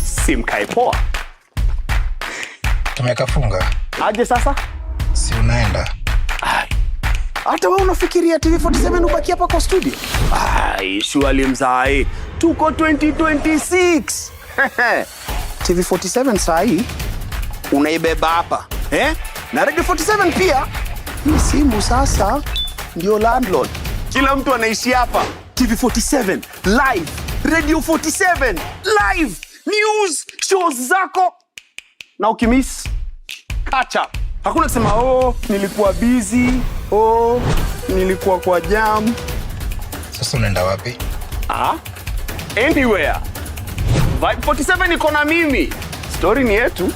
simkae poa. Tumekafunga. Aje sasa? Si unaenda. Hata wewe unafikiria TV47 ubaki hapa kwa studio? Surely mzai. Tuko 2026. TV47 saa hii unaibeba hapa. Na Radio 47 pia. Hii simu sasa ndio landlord. Kila mtu anaishi hapa. TV47 live. Radio 47 live. News, shows zako. Na ukimiss, catch up. Hakuna kusema nilikuwa busy, nilikuwa kwa jam. Sasa unaenda wapi? Anywhere. Vibe 47 iko na mimi. Story ni yetu.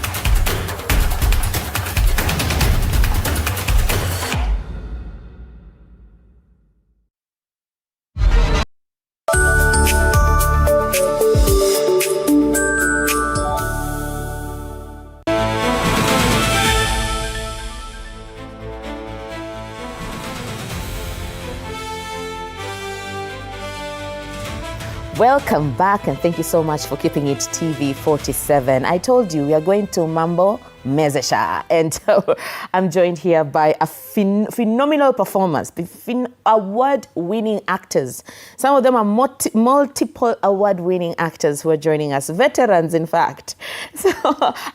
Welcome back, and thank you so much for keeping it TV47. I told you we are going to Mambo Mezesha, and I'm joined here by a phenomenal performers, award-winning actors. Some of them are multiple award-winning actors who are joining us, veterans in fact. So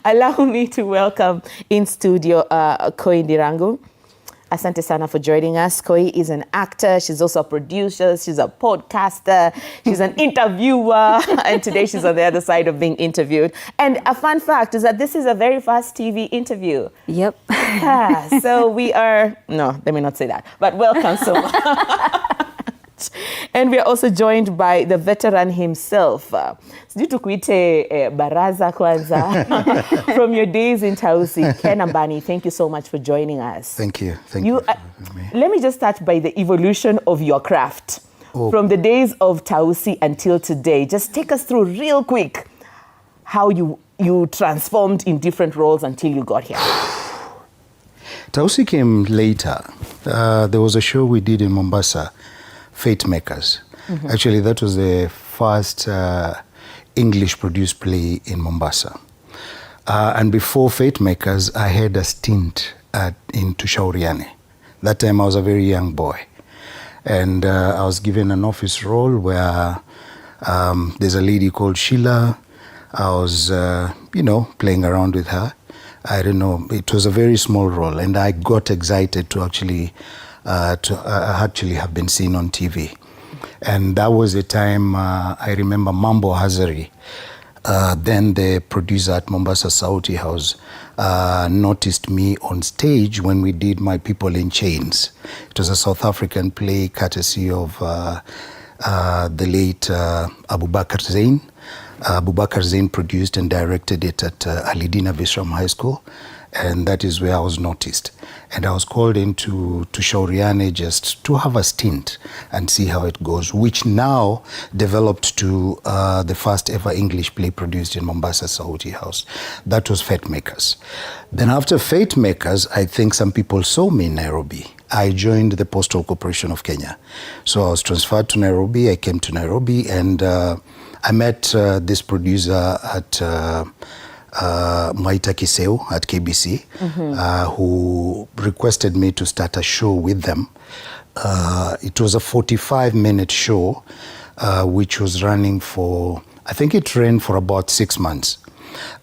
allow me to welcome in studio Koi Ndirangu. Asante sana for joining us. Koi is an actor. She's also a producer. She's a podcaster. She's an interviewer. And today she's on the other side of being interviewed. And a fun fact is that this is a very fast TV interview. Yep. So we are, no, let me not say that, but welcome so much. And we are also joined by the veteran himself. Sijui tukuite baraza kwanza. From your days in Tausi, Ken Ambani, thank you so much for joining us. Thank you. Thank you. Let me just start by the evolution of your craft. From the days of Tausi until today. Just take us through real quick how you transformed in different roles until you got here. Tausi came later. There was a show we did in Mombasa, Fate Makers. Mm-hmm. Actually, that was the first English-produced play in Mombasa. And before Fate Makers, I had a stint in Tushauriane. That time I was a very young boy. And I was given an office role where there's a lady called Sheila. I was, playing around with her. I don't know, it was a very small role, and I got excited to actually have been seen on TV. And that was the time I remember Mambo Hazari, then the producer at Mombasa Sauti House, noticed me on stage when we did My People in Chains. It was a South African play courtesy of the late Abubakar Zain. Abubakar Zain produced and directed it at Alidina Visram High School, and that is where I was noticed. And I was called in to Shauriane just to have a stint and see how it goes, which now developed to the first ever English play produced in Mombasa Sauti House. That was Fate Makers. Then after Fate Makers, I think some people saw me in Nairobi. I joined the Postal Corporation of Kenya. So I was transferred to Nairobi. I came to Nairobi, and I met this producer at Maita Kiseu at KBC, who requested me to start a show with them. It was a 45-minute show, which was running for, I think it ran for about 6 months.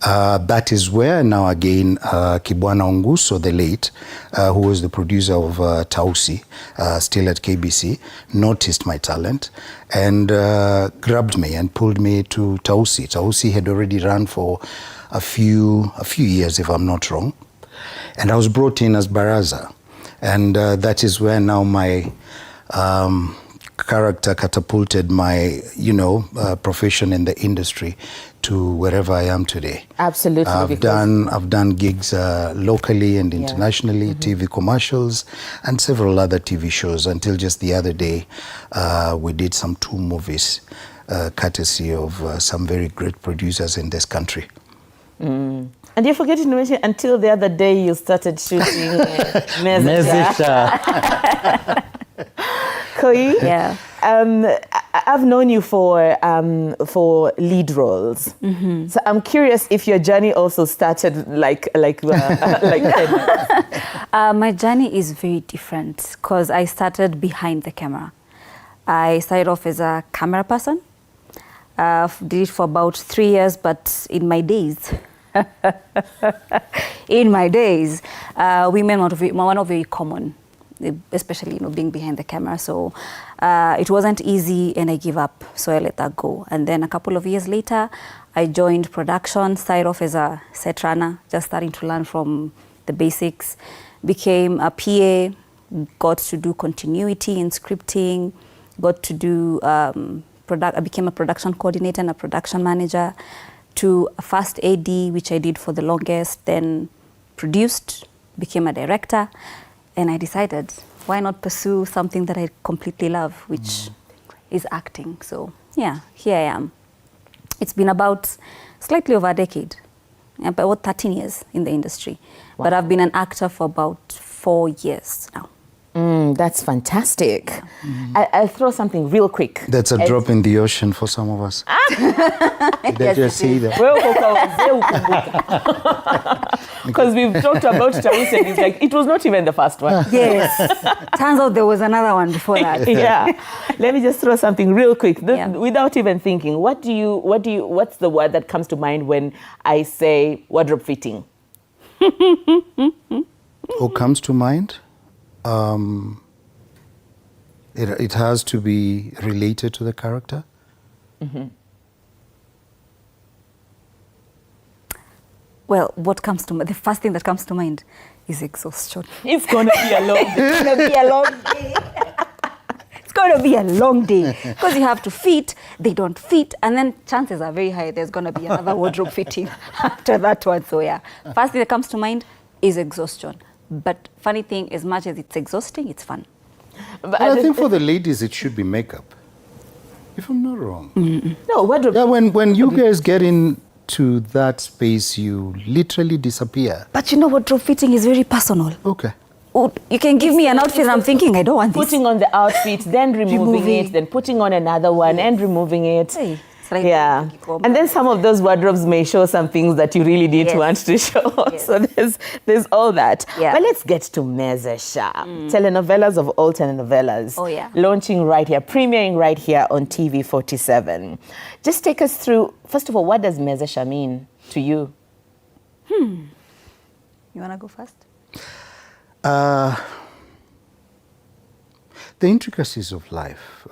That is where now again Kibwana Onguso, the late, who was the producer of Tausi, still at KBC, noticed my talent and grabbed me and pulled me to Tausi. Tausi had already run for a few years, if I'm not wrong, and I was brought in as Baraza, and that is where now my character catapulted my profession in the industry to wherever I am today. Absolutely. I've done gigs locally and internationally, TV commercials and several other TV shows, until just the other day we did some 2 movies courtesy of some very great producers in this country. And you're forgetting to mention, until the other day you started shooting Mezita. Koi, yeah. I've known you for lead roles. So I'm curious if your journey also started like my journey is very different because I started behind the camera. I started off as a camera person. Did it for about 3 years, but in my days, women were not very common, especially being behind the camera. So it wasn't easy, and I gave up. So I let that go. And then a couple of years later, I joined production. Started off as a set runner, just starting to learn from the basics. Became a PA. Got to do continuity in scripting. Got to do I became a production coordinator and a production manager, to a first AD, which I did for the longest, then produced, became a director, and I decided, why not pursue something that I completely love, which is acting. So yeah, here I am. It's been about slightly over a decade, about 13 years in the industry. Wow. But I've been an actor for about 4 years now. That's fantastic. I'll throw something real quick. That's a drop in the ocean for some of us. Did I just say that? Because we've talked about Tausi, and it's like, it was not even the first one. Yes. Turns out there was another one before that. Yeah. Let me just throw something real quick. Without even thinking, what's the word that comes to mind when I say wardrobe fitting? What comes to mind? It has to be related to the character. Well, what comes to mind? The first thing that comes to mind is exhaustion. It's going to be a long day. It's going to be a long day. It's going to be a long day because you have to fit, they don't fit, and then chances are very high there's going to be another wardrobe fitting after that one. So yeah, first thing that comes to mind is exhaustion. But funny thing, as much as it's exhausting, it's fun. But I think for the ladies, it should be makeup, if I'm not wrong. No, wardrobe. Yeah, when you guys get into that space, you literally disappear. But wardrobe fitting is very personal. Okay. Oh, you can give me an outfit and I'm thinking, I don't want this. Putting on the outfit, then removing it, then putting on another one and removing it. Hey, it's Like, yeah. And then some of those wardrobes may show some things that you really didn't want to show. Yes. So there's all that. Yeah. But let's get to Mezesha. Telenovelas of all telenovelas. Oh, yeah. Launching right here, premiering right here on TV47. Just take us through, first of all, what does Mezesha mean to you? You want to go first? The intricacies of life.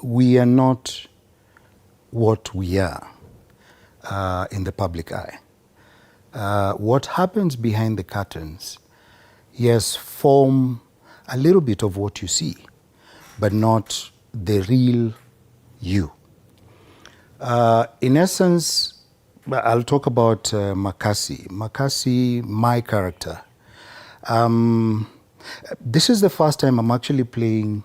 We are not what we are in the public eye. What happens behind the curtains, yes, form a little bit of what you see, but not the real you. In essence, I'll talk about Makasi. Makasi, my character. This is the first time I'm actually playing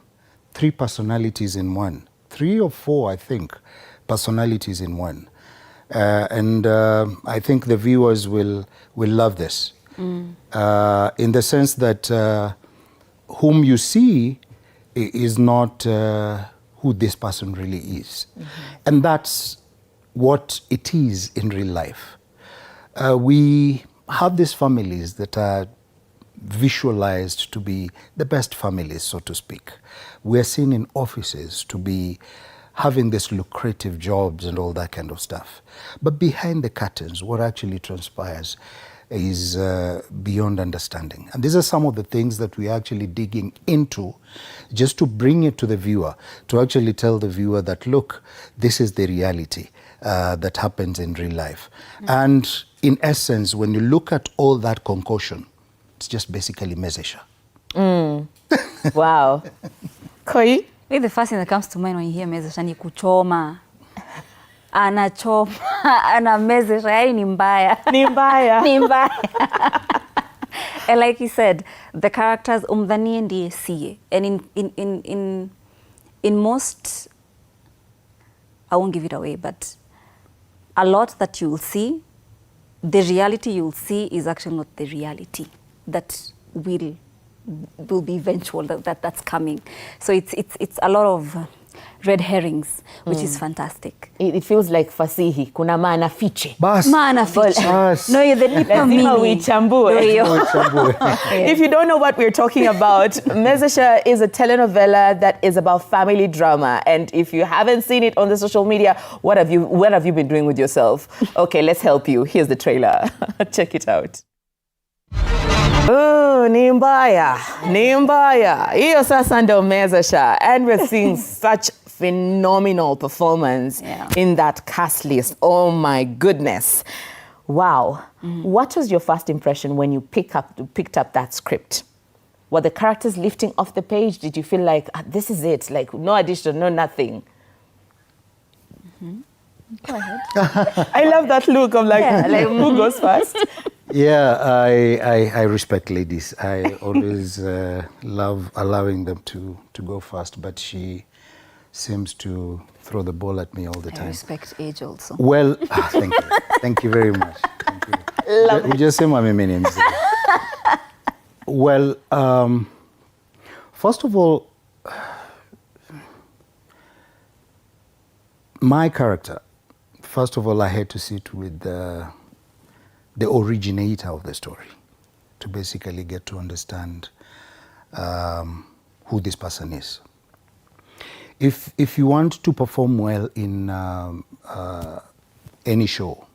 3 personalities in one. 3 or 4, I think, personalities in one. And I think the viewers will love this. In the sense that whom you see is not who this person really is. And that's what it is in real life. We have these families that are visualized to be the best families, so to speak. We are seen in offices to be having these lucrative jobs and all that kind of stuff. But behind the curtains, what actually transpires is beyond understanding. And these are some of the things that we're actually digging into just to bring it to the viewer, to actually tell the viewer that, look, this is the reality that happens in real life. And in essence, when you look at all that concoction, it's just basically Mezesha. Wow. Koi? The first thing that comes to mind when you hear Mezesha ni kuchoma. Anachoma, anamezesha, yani ni mbaya. Ni mbaya. Ni mbaya. And like you said, the characters umdhanie ndiye siye. And in most, I won't give it away, but a lot that you'll see, the reality you'll see is actually not the reality that will be eventual, that's coming. So it's a lot of red herrings, which is fantastic. It feels like fasihi, kuna maana fiche. Bas. Maana fiche. Bas. No, you're the deeper meaning. If you don't know what we're talking about, Mezesha is a telenovela that is about family drama. And if you haven't seen it on the social media, what have you been doing with yourself? Okay, let's help you. Here's the trailer. Check it out. Oh, ni mbaya. Hiyo sasa ndo Mezesha. And we're seeing such phenomenal performance in that cast list. Oh my goodness. Wow. What was your first impression when you picked up that script? Were the characters lifting off the page? Did you feel like, this is it? Like, no addition, no nothing? Go ahead. I love that look of like who goes first? Yeah, I respect ladies. I always love allowing them to go first, but she seems to throw the ball at me all the time. I respect age also. Well, thank you. Thank you very much. Thank you. Well, first of all, my character, first of all, I had to sit with the originator of the story to basically get to understand who this person is. If you want to perform well in any show,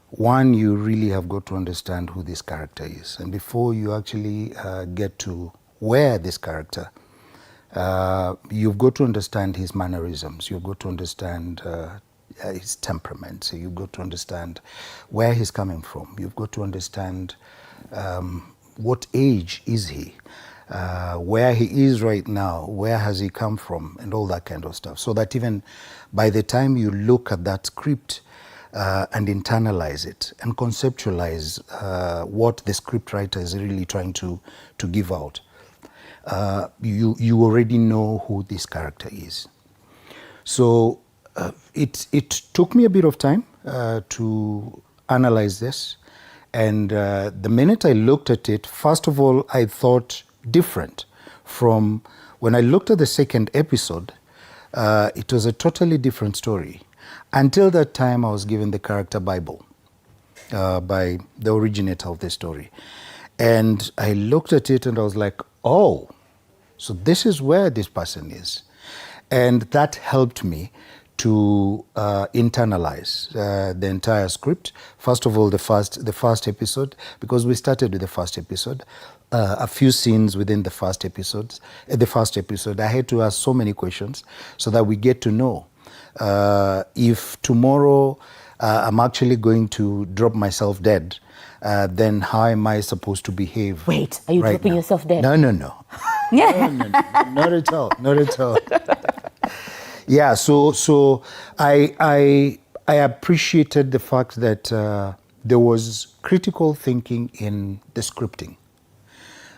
one, you really have got to understand who this character is. And before you actually get to wear this character, you've got to understand his mannerisms. You've got to understand his temperament. So you've got to understand where he's coming from. You've got to understand what age is he, where he is right now, where has he come from, and all that kind of stuff. So that even by the time you look at that script and internalize it and conceptualize what the scriptwriter is really trying to give out, you already know who this character is. So it took me a bit of time to analyze this. And the minute I looked at it, first of all, I thought different from when I looked at the second episode. it was a totally different story. Until that time, I was given the character Bible by the originator of the story. And I looked at it and I was like, oh, so this is where this person is. And that helped me to internalize the entire script. First of all, the first episode, because we started with the first episode. A few scenes within the first episode. I had to ask so many questions so that we get to know if tomorrow I'm actually going to drop myself dead, then how am I supposed to behave? Wait, are you dropping yourself dead? No. Yeah. No, not at all. Not at all. Yeah, so I appreciated the fact that there was critical thinking in the scripting.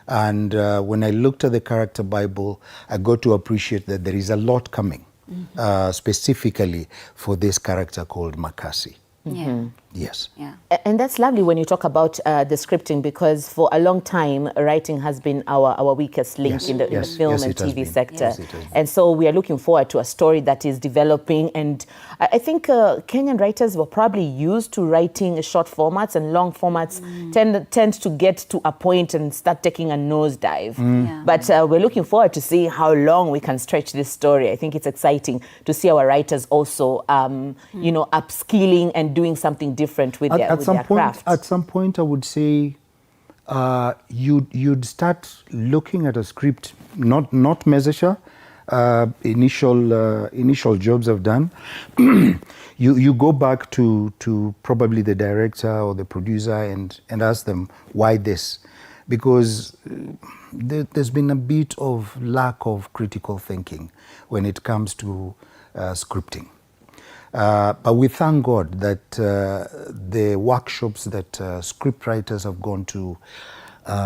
And when I looked at the character Bible, I got to appreciate that there is a lot coming, specifically for this character called Makasi. Yeah. Yes. Yeah. And that's lovely when you talk about the scripting, because for a long time, writing has been our weakest link in the film and TV sector. Yes, it has been. And so we are looking forward to a story that is developing. And I think Kenyan writers were probably used to writing short formats, and long formats tend to get to a point and start taking a nosedive. Yeah. But we're looking forward to see how long we can stretch this story. I think it's exciting to see our writers also, upskilling and doing something different with their craft. At some point, I would say you'd start looking at a script, not Mezesha, initial jobs I've done. you go back to probably the director or the producer and ask them, why this? Because there's been a bit of lack of critical thinking when it comes to scripting. But we thank God that the workshops that scriptwriters have gone to,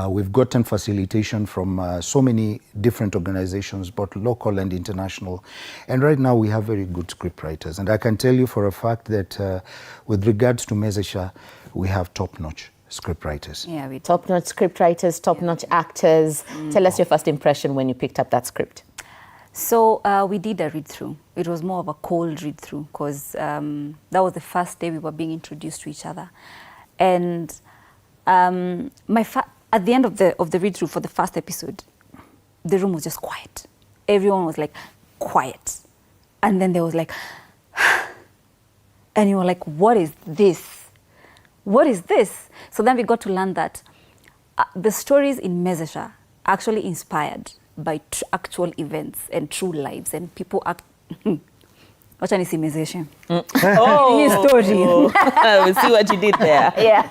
we've gotten facilitation from so many different organizations, both local and international. And right now we have very good scriptwriters. And I can tell you for a fact that with regards to Mezesha, we have top-notch scriptwriters. Yeah, we Top-notch scriptwriters, top-notch actors. Tell us your first impression when you picked up that script. So we did a read-through. It was more of a cold read-through because that was the first day we were being introduced to each other. And at the end of the read-through for the first episode, the room was just quiet. Everyone was like, quiet. And then there was like, and you were like, what is this? What is this? So then we got to learn that the stories in Mezesha actually inspired by actual events and true lives, and people act. What can you see, Mezesha? Oh, story. We see what you did there. Yeah.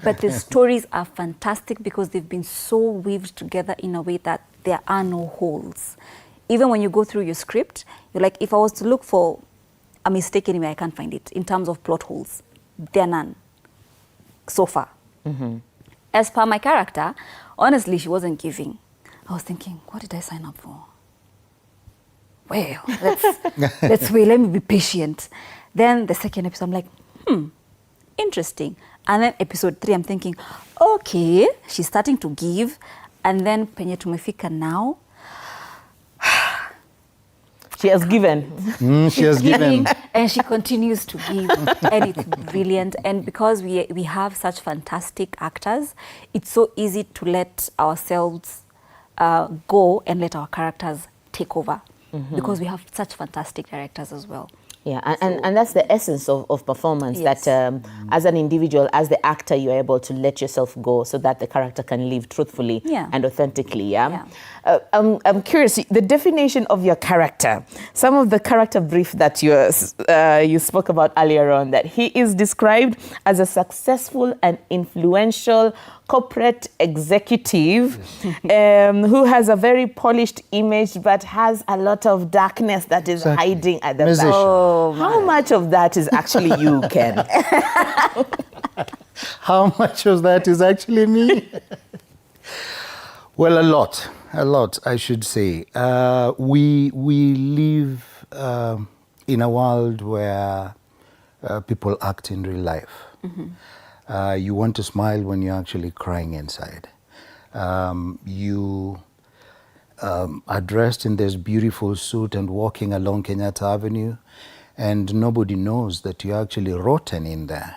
But the stories are fantastic because they've been so weaved together in a way that there are no holes. Even when you go through your script, you're like, if I was to look for a mistake anywhere, I can't find it. In terms of plot holes, there are none so far. As per my character, honestly, she wasn't giving. I was thinking, what did I sign up for? Well, let's wait, let me be patient. Then the second episode, I'm like, interesting. And then episode 3, I'm thinking, okay, she's starting to give. And then penye tumefika now, she has given. She has given. And she continues to give. And it's brilliant. And because we have such fantastic actors, it's so easy to let ourselves go and let our characters take over. Because we have such fantastic directors as well. Yeah, and that's the essence of performance, that as an individual, as the actor, you're able to let yourself go so that the character can live truthfully and authentically, I'm curious, the definition of your character, some of the character brief that you spoke about earlier on, that he is described as a successful and influential corporate executive who has a very polished image but has a lot of darkness that is hiding at the back. Oh, how much of that is actually you, Ken? How much of that is actually me? Well, a lot, I should say. We live in a world where people act in real life. You want to smile when you're actually crying inside. are dressed in this beautiful suit and walking along Kenyatta Avenue, and nobody knows that you're actually rotten in there.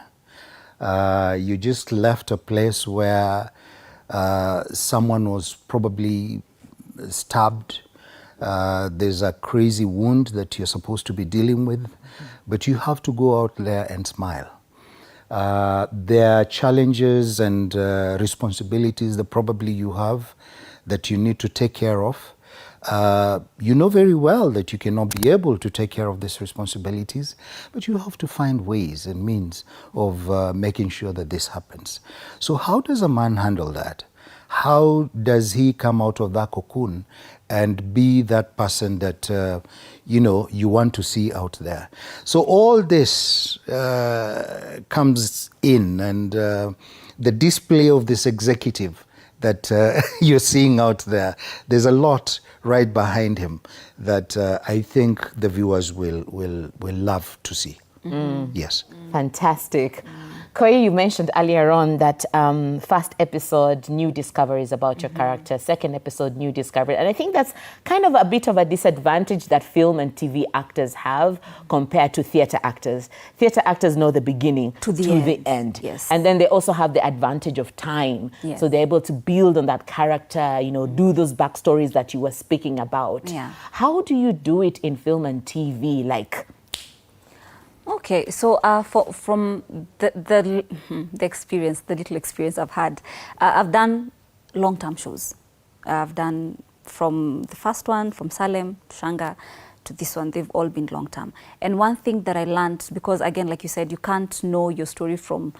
You just left a place where someone was probably stabbed. There's a crazy wound that you're supposed to be dealing with, but you have to go out there and smile. There are challenges and responsibilities that probably you have that you need to take care of. You know very well that you cannot be able to take care of these responsibilities, but you have to find ways and means of making sure that this happens. So how does a man handle that? How does he come out of that cocoon and be that person that you want to see out there? So all this comes in, and the display of this executive that you're seeing out there, there's a lot right behind him that I think the viewers will love to see. Yes. Fantastic. Koi, you mentioned earlier on that first episode, new discoveries about your character, second episode, new discovery. And I think that's kind of a bit of a disadvantage that film and TV actors have compared to theatre actors. Theatre actors know the beginning to the end. Yes. And then they also have the advantage of time. Yes. So they're able to build on that character, do those backstories that you were speaking about. Yeah. How do you do it in film and TV? Okay, so from the experience, the little experience I've had, I've done long-term shows. I've done from the first one, from Salem to Shanga to this one, they've all been long-term. And one thing that I learned, because again, like you said, you can't know your story from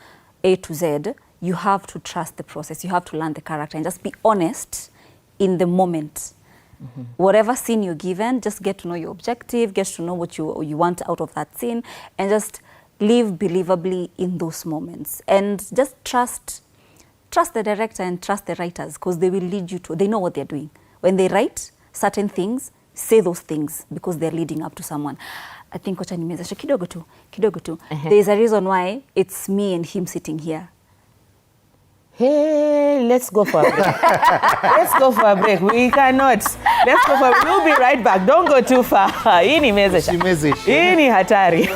A to Z, you have to trust the process, you have to learn the character and just be honest in the moment. Whatever scene you're given, just get to know your objective, get to know what you want out of that scene, and just live believably in those moments. And just trust the director and trust the writers, because they will lead you to, they know what they're doing. When they write certain things, say those things because they're leading up to someone. I think wacha nimezesha kidogo tu. There's a reason why it's me and him sitting here. Hey, let's go for a break. Let's go for a break. We cannot. Let's go for a break. We'll be right back. Don't go too far. Hii ni mezesha. Hii ni hatari.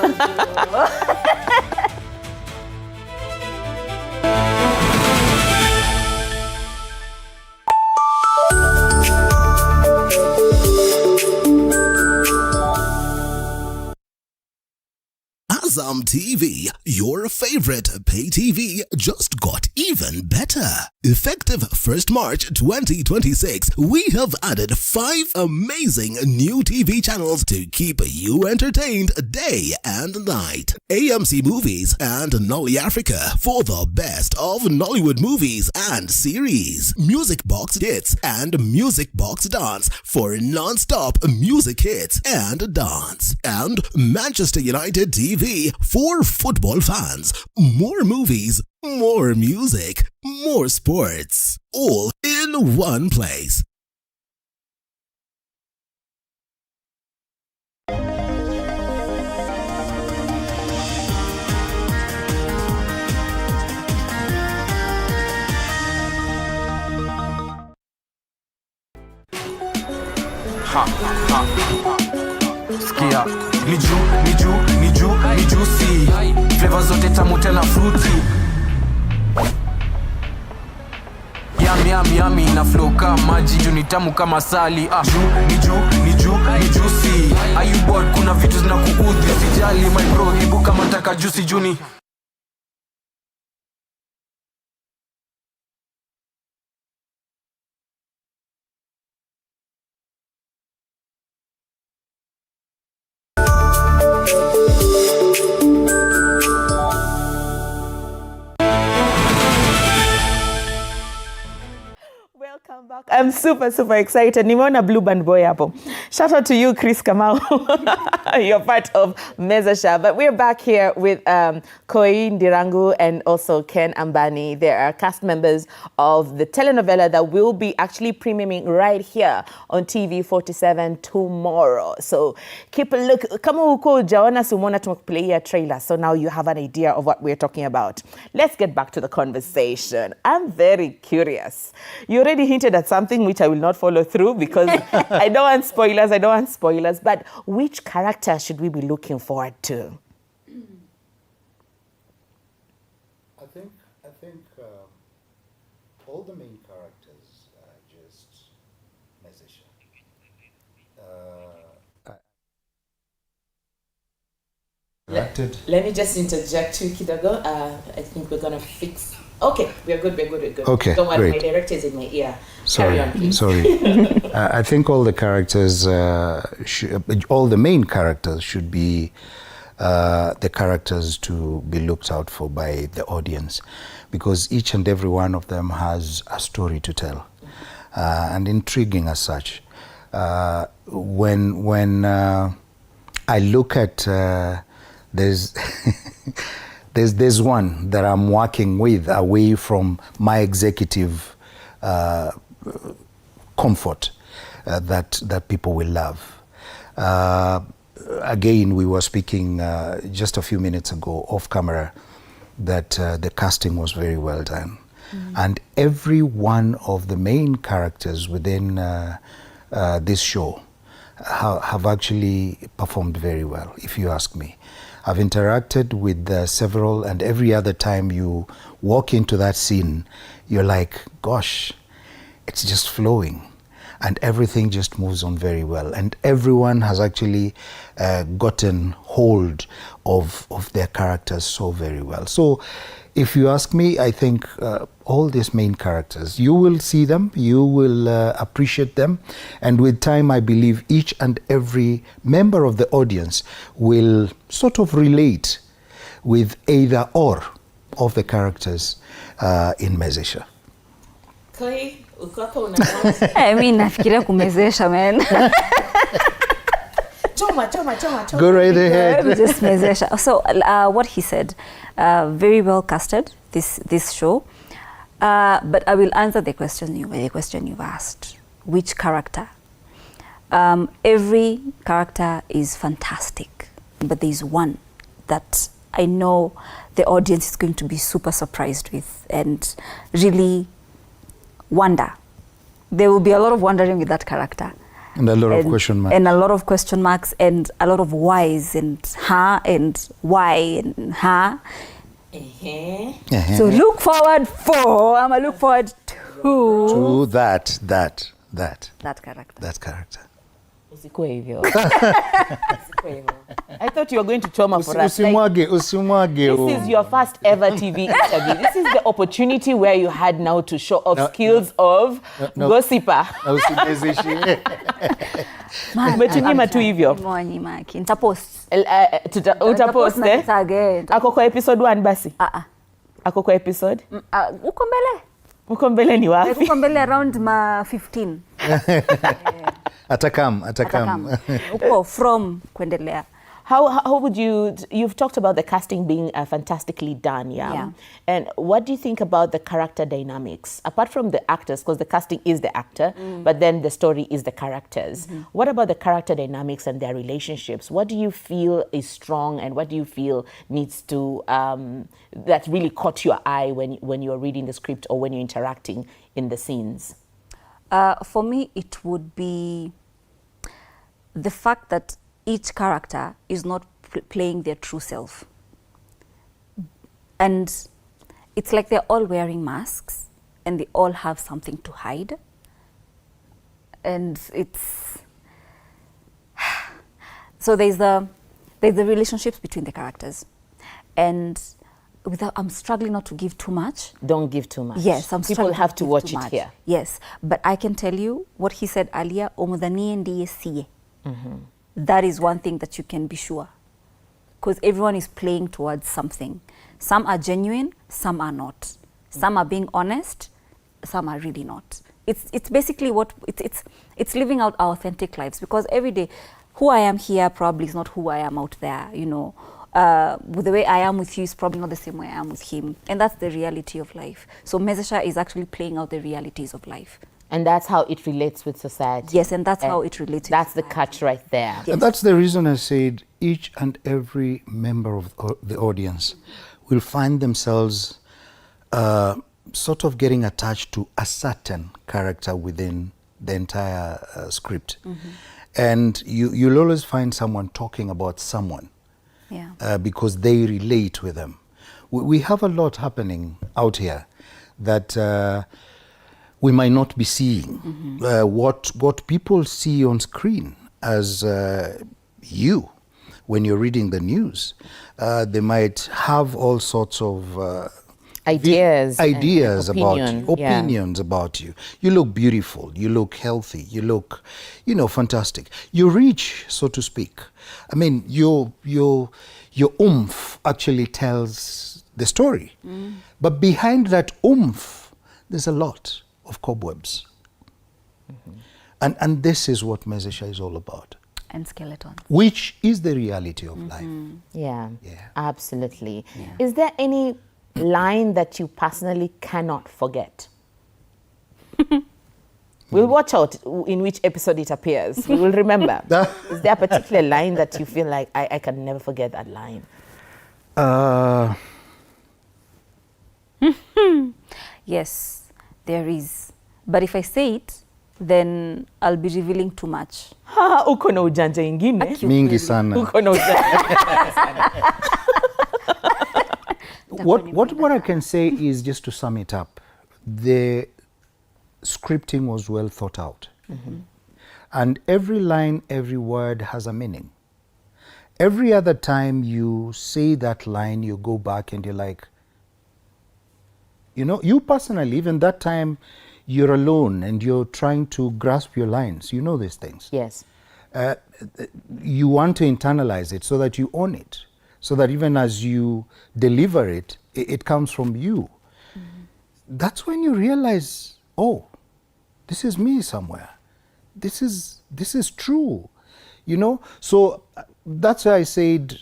Azam TV, your favorite pay TV, just got even better. Effective 1st March 2026, we have added 5 amazing new TV channels to keep you entertained day and night. AMC Movies and Nolly Africa for the best of Nollywood movies and series. Music Box Hits and Music Box Dance for non-stop music hits and dance. And Manchester United TV for football fans. More movies, more music, more sports, all in one place. Sikia, ni juicy. Flavor zote tamu tena fruity. Yummy na flow kama maji, juu ni tamu kama sali. Ni juicy. Are you bored? Kuna vitu zinakuudhi, usijali my bro, ibu kama taka juicy juni. Welcome back. I'm super excited. Nimeona Blue Band Boy hapo. Shout out to you, Chris Kamau. you're part of Mezasha. But we're back here with Koi Ndirangu and also Ken Ambani. They are cast members of the telenovela that will be actually premiering right here on TV47 tomorrow. So keep a look. Kama uko jaona sumona tumekuplay a trailer, so now you have an idea of what we're talking about. Let's get back to the conversation. I'm very curious. You already hinted at something which I will not follow through because I don't want spoilers. But which character should we be looking forward to? I think all the main characters are just Mezesha. Let me just interject you, Kidogo. I think we're gonna fix. Okay, we're good. Okay, Don't worry, great. my director is in my ear. Sorry. Carry on, please. I think all the characters, all the main characters should be the characters to be looked out for by the audience, because each and every one of them has a story to tell, and intriguing as such. When I look at there's there's one that I'm working with away from my executive comfort that people will love. Again, we were speaking just a few minutes ago off camera that the casting was very well done. And every one of the main characters within this show have actually performed very well, if you ask me. I've interacted with several, and every other time you walk into that scene, you're like, gosh, it's just flowing. And everything just moves on very well. And everyone has actually gotten hold of their characters so very well. So if you ask me, I think all these main characters, you will see them, you will appreciate them. And with time, I believe each and every member of the audience will sort of relate with either or of the characters in Mezesha. Koi, I mean, nafikiria kumezesha, man. Choma. Go right ahead. Just mezesha. So, what he said, very well casted, this show. But I will answer the question you've asked. Which character? Every character is fantastic, but there's one that I know the audience is going to be super surprised with and really wonder. There will be a lot of wondering with that character. And a lot of question marks. And a lot of question marks and a lot of whys and huh and why and huh. So look forward to that character. That character. I thought you were going to choma for us. Usimwage. This is your first ever TV interview. This is the opportunity where you had now to show off skills of gossiper. Umetunyima tu hivyo. Nitapost. Utapost Ako kwa episode 1 basi? Ako kwa episode? Uko mbele ni wapi? Uko mbele around ma 15. Atakam. Uko from kuendelea. How would you've talked about the casting being fantastically done, yeah? And what do you think about the character dynamics? Apart from the actors, because the casting is the actor, but then the story is the characters. What about the character dynamics and their relationships? What do you feel is strong and what do you feel needs to, that really caught your eye when you're reading the script or when you're interacting in the scenes? For me, it would be the fact that each character is not playing their true self. And it's like they're all wearing masks and they all have something to hide. And it's... So there's the relationships between the characters. And I'm struggling not to give too much. Don't give too much. Yes, people have to watch it here. Yes, but I can tell you what he said earlier, omudhanie ndiye siye. That is one thing that you can be sure. Because everyone is playing towards something. Some are genuine, some are not. Some are being honest, some are really not. It's basically it's living out our authentic lives, because every day who I am here probably is not who I am out there, you know. The way I am with you is probably not the same way I am with him. And that's the reality of life. So Mezesha is actually playing out the realities of life. And that's how it relates with society. Yes, and that's how it relates. That's the catch right there. Yes. And that's the reason I said each and every member of the audience will find themselves sort of getting attached to a certain character within the entire script. And you'll always find someone talking about someone. Yeah. Because they relate with them. We have a lot happening out here that we might not be seeing. What people see on screen as you, when you're reading the news, they might have all sorts of ideas about you, opinions about you. You look beautiful, you look healthy, you look, you know, fantastic. You're rich, so to speak. I mean, your oomph actually tells the story. But behind that oomph, there's a lot of cobwebs. And this is what Mezesha is all about. And skeleton. Which is the reality of life. Yeah, absolutely. Yeah. Is there any line that you personally cannot forget? We'll watch out in which episode it appears. We will remember. Is there a particular line that you feel like I can never forget that line? Yes, there is. But if I say it, then I'll be revealing too much. Uko na ujanja ingine. Mingi sana. Uko na ujanja. What I can say is, just to sum it up, the scripting was well thought out. And every line, every word has a meaning. Every other time you say that line, you go back and you're like, you know, you personally, even that time you're alone and you're trying to grasp your lines, you know these things. Yes. You want to internalize it so that you own it, so that even as you deliver it, it comes from you. That's when you realize, oh, this is me somewhere. This is true, you know. So that's why I said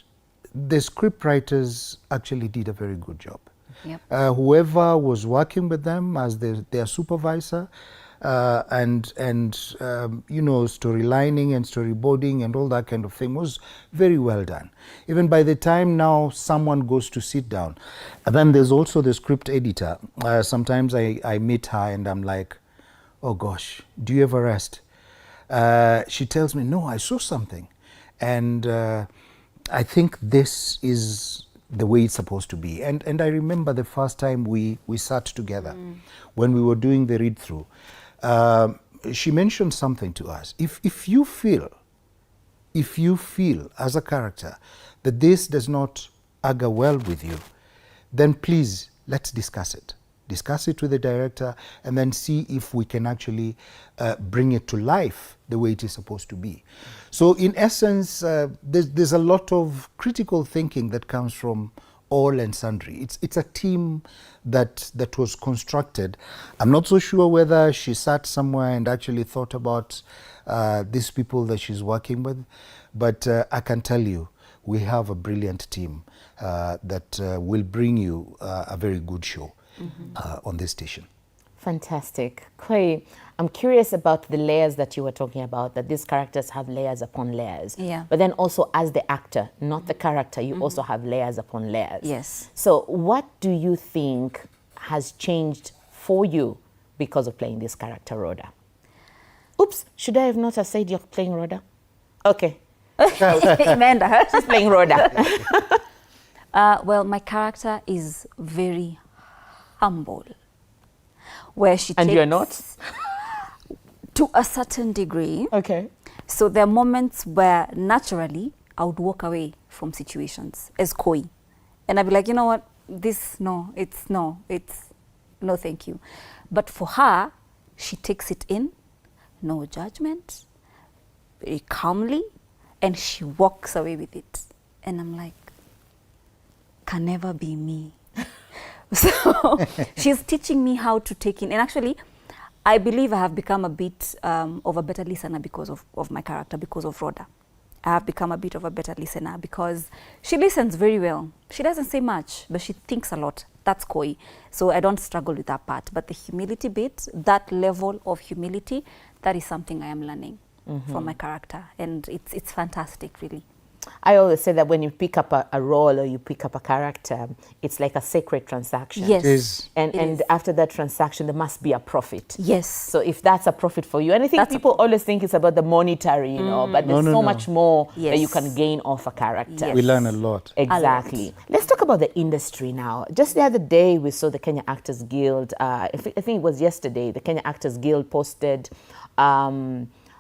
the script writers actually did a very good job. Yep. Whoever was working with them as their supervisor, and you know, storylining and storyboarding and all that kind of thing was very well done. Even by the time now someone goes to sit down, and then there's also the script editor. Sometimes I meet her and I'm like, oh gosh, do you ever rest? She tells me, no, I saw something, and I think this is the way it's supposed to be. And I remember the first time we sat together when we were doing the read through. She mentioned something to us. If you feel as a character that this does not augur well with you, then please, let's discuss it. Discuss it with the director and then see if we can actually bring it to life the way it is supposed to be. So in essence, there's a lot of critical thinking that comes from all and sundry. It's a team that was constructed. I'm not so sure whether she sat somewhere and actually thought about these people that she's working with, but I can tell you, we have a brilliant team that will bring you a very good show on this station. Fantastic. Koi, I'm curious about the layers that you were talking about, that these characters have layers upon layers. Yeah. But then also as the actor, not the character, you also have layers upon layers. Yes. So what do you think has changed for you because of playing this character, Rhoda? Oops, should I have not have said you're playing Rhoda? Okay. Amanda. She's playing Rhoda. Well, my character is very humble. Where she and takes, you're not? To a certain degree. Okay. So there are moments where naturally I would walk away from situations as Koi. And I'd be like, you know what, no, thank you. But for her, she takes it in, no judgment, very calmly, and she walks away with it. And I'm like, can never be me. So she's teaching me how to take in. And actually, I believe I have become a bit of a better listener because of my character, because of Rhoda. I have become a bit of a better listener because she listens very well. She doesn't say much, but she thinks a lot. That's koi. So I don't struggle with that part. But the humility bit, that level of humility, that is something I am learning from my character. And it's fantastic, really. I always say that when you pick up a role or you pick up a character, it's like a sacred transaction. Yes. It is. And after that transaction, there must be a profit. Yes. So if that's a profit for you, and I think people always think it's about the monetary, you know, but there's so much more that you can gain off a character. Yes. We learn a lot. Exactly. Let's talk about the industry now. Just the other day, we saw the Kenya Actors Guild. I think it was yesterday, the Kenya Actors Guild posted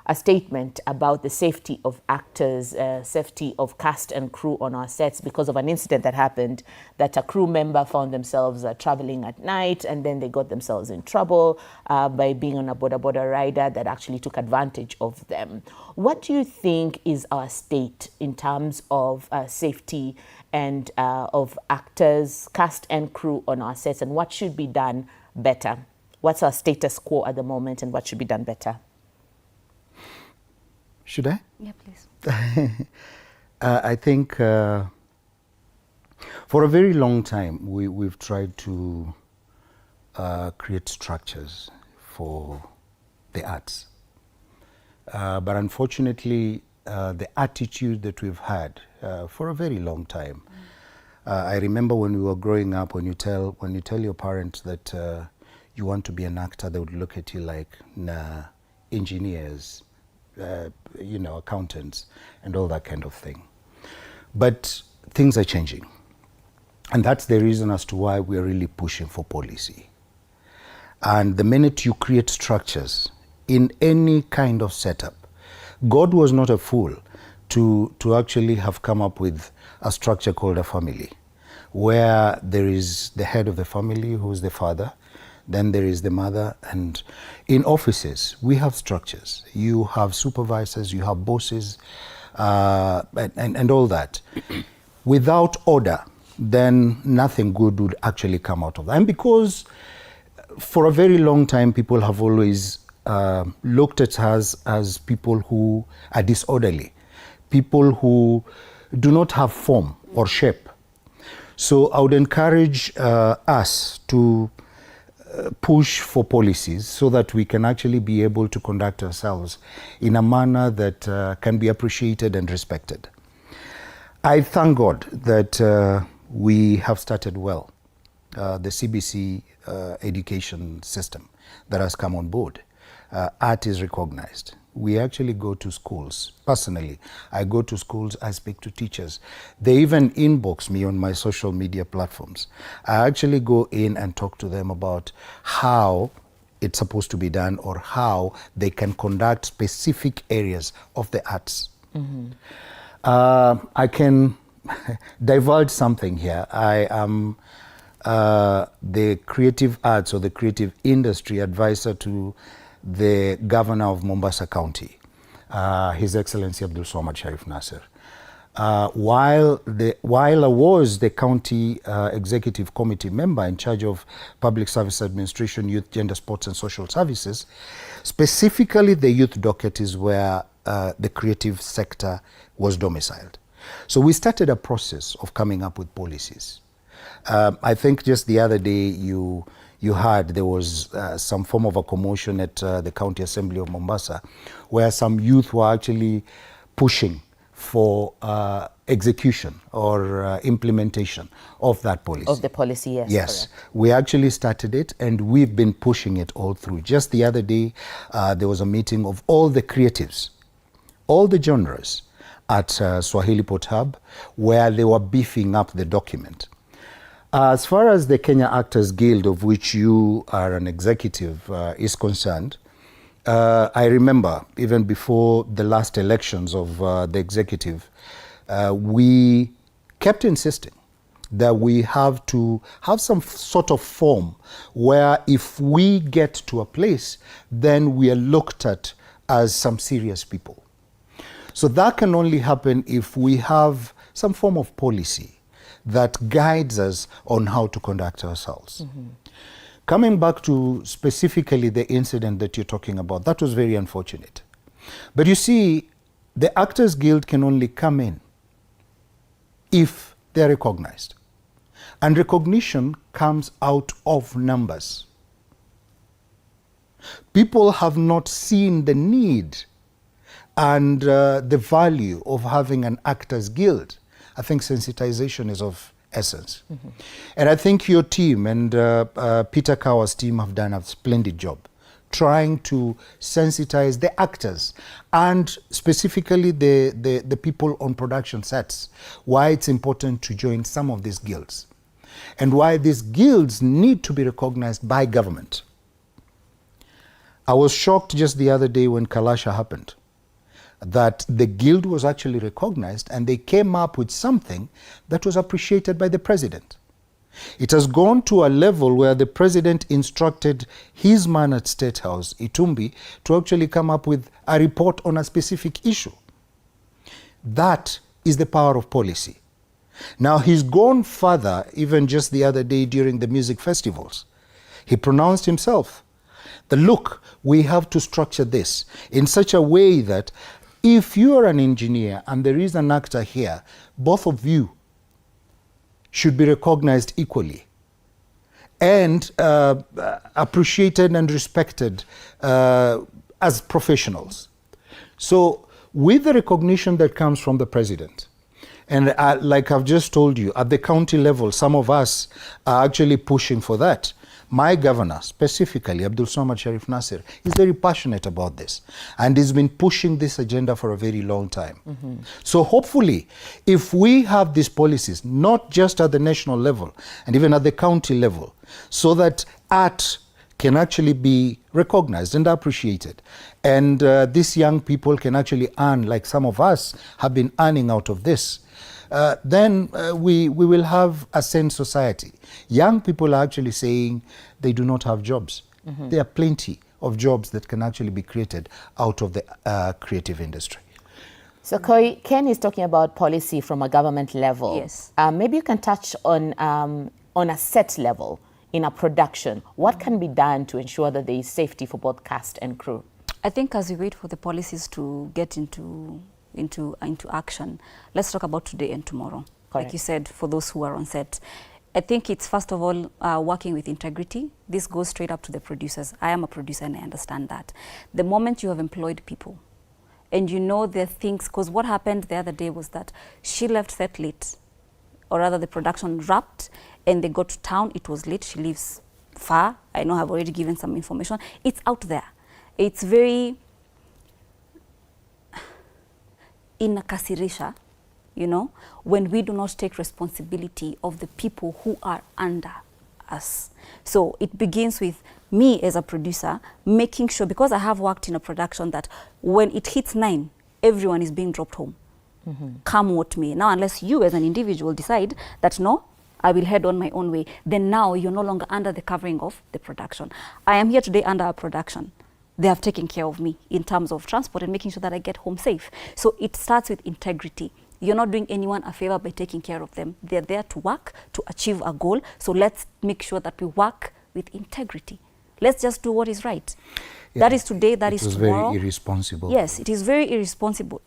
a statement about the safety of actors, safety of cast and crew on our sets because of an incident that happened, that a crew member found themselves traveling at night, and then they got themselves in trouble by being on a border rider that actually took advantage of them. What do you think is our state in terms of safety and of actors, cast and crew on our sets, and what should be done better? What's our status quo at the moment and what should be done better? Should I? Yeah, please. I think for a very long time we've tried to create structures for the arts. But unfortunately, the attitude that we've had for a very long time. I remember when we were growing up, when you tell your parents that you want to be an actor, they would look at you like, nah, engineers, accountants, and all that kind of thing. But things are changing. And that's the reason as to why we're really pushing for policy. And the minute you create structures in any kind of setup, God was not a fool to actually have come up with a structure called a family, where there is the head of the family, who's the father, then there is the mother, and in offices, we have structures. You have supervisors, you have bosses, and all that. Without order, then nothing good would actually come out of that. And because for a very long time, people have always looked at us as people who are disorderly, people who do not have form or shape. So I would encourage us to push for policies so that we can actually be able to conduct ourselves in a manner that can be appreciated and respected. I thank God that we have started well. The CBC education system that has come on board. Art is recognized. We actually go to schools. Personally, I go to schools, I speak to teachers. They even inbox me on my social media platforms. I actually go in and talk to them about how it's supposed to be done or how they can conduct specific areas of the arts. I can divulge something here. I am the creative arts or the creative industry advisor to the governor of Mombasa County, His Excellency Abdul Swamad Sharif Nasser. While I was the county executive committee member in charge of public service administration, youth, gender, sports and social services, specifically the youth docket is where the creative sector was domiciled. So we started a process of coming up with policies. I think just the other day you heard there was some form of a commotion at the County Assembly of Mombasa where some youth were actually pushing for execution or implementation of that policy. Of the policy, yes. Yes, correct. We actually started it and we've been pushing it all through. Just the other day, there was a meeting of all the creatives, all the genres at Swahili Port Hub where they were beefing up the document. As far as the Kenya Actors Guild, of which you are an executive, is concerned, I remember even before the last elections of the executive, we kept insisting that we have to have some sort of form where if we get to a place, then we are looked at as some serious people. So that can only happen if we have some form of policy that guides us on how to conduct ourselves. Coming back to specifically the incident that you're talking about, that was very unfortunate. But you see, the Actors Guild can only come in if they're recognized. And recognition comes out of numbers. People have not seen the need and the value of having an Actors Guild. I think sensitization is of essence. And I think your team and Peter Kawa's team have done a splendid job trying to sensitize the actors and specifically the people on production sets, why it's important to join some of these guilds and why these guilds need to be recognized by government. I was shocked just the other day when Kalasha happened, that the guild was actually recognized and they came up with something that was appreciated by the president. It has gone to a level where the president instructed his man at State House, Itumbi, to actually come up with a report on a specific issue. That is the power of policy. Now he's gone further, even just the other day during the music festivals. He pronounced himself that, look, we have to structure this in such a way that if you are an engineer and there is an actor here, both of you should be recognized equally and appreciated and respected as professionals. So with the recognition that comes from the president, and like I've just told you, at the county level, some of us are actually pushing for that. My governor, specifically, Abdul Samad Sharif Nasir, is very passionate about this and he's been pushing this agenda for a very long time. So hopefully, if we have these policies, not just at the national level and even at the county level, so that art can actually be recognized and appreciated, and these young people can actually earn like some of us have been earning out of this, then we will have a sane society. Young people are actually saying they do not have jobs. There are plenty of jobs that can actually be created out of the creative industry. So Ken is talking about policy from a government level. Yes. Maybe you can touch on a set level in a production. What can be done to ensure that there is safety for both cast and crew? I think as we wait for the policies to get into action, let's talk about today and tomorrow. Correct. Like you said, for those who are on set, I think it's first of all working with integrity. This goes straight up to the producers. I am a producer and I understand that. The moment you have employed people and you know their things, because what happened the other day was that she left set late, or rather the production wrapped and they got to town, it was late, she lives far. I know I've already given some information. It's out there. It's very inakasirisha, you know, when we do not take responsibility of the people who are under us. So it begins with me as a producer making sure, because I have worked in a production, that when it hits 9, everyone is being dropped home. Come what may. Now, unless you as an individual decide that no, I will head on my own way, then now you're no longer under the covering of the production. I am here today under a production. They have taken care of me in terms of transport and making sure that I get home safe. So it starts with integrity. You're not doing anyone a favor by taking care of them. They're there to work, to achieve a goal. So let's make sure that we work with integrity. Let's just do what is right. Yeah, that is today, that is tomorrow. It was very irresponsible. Yes, it is very irresponsible.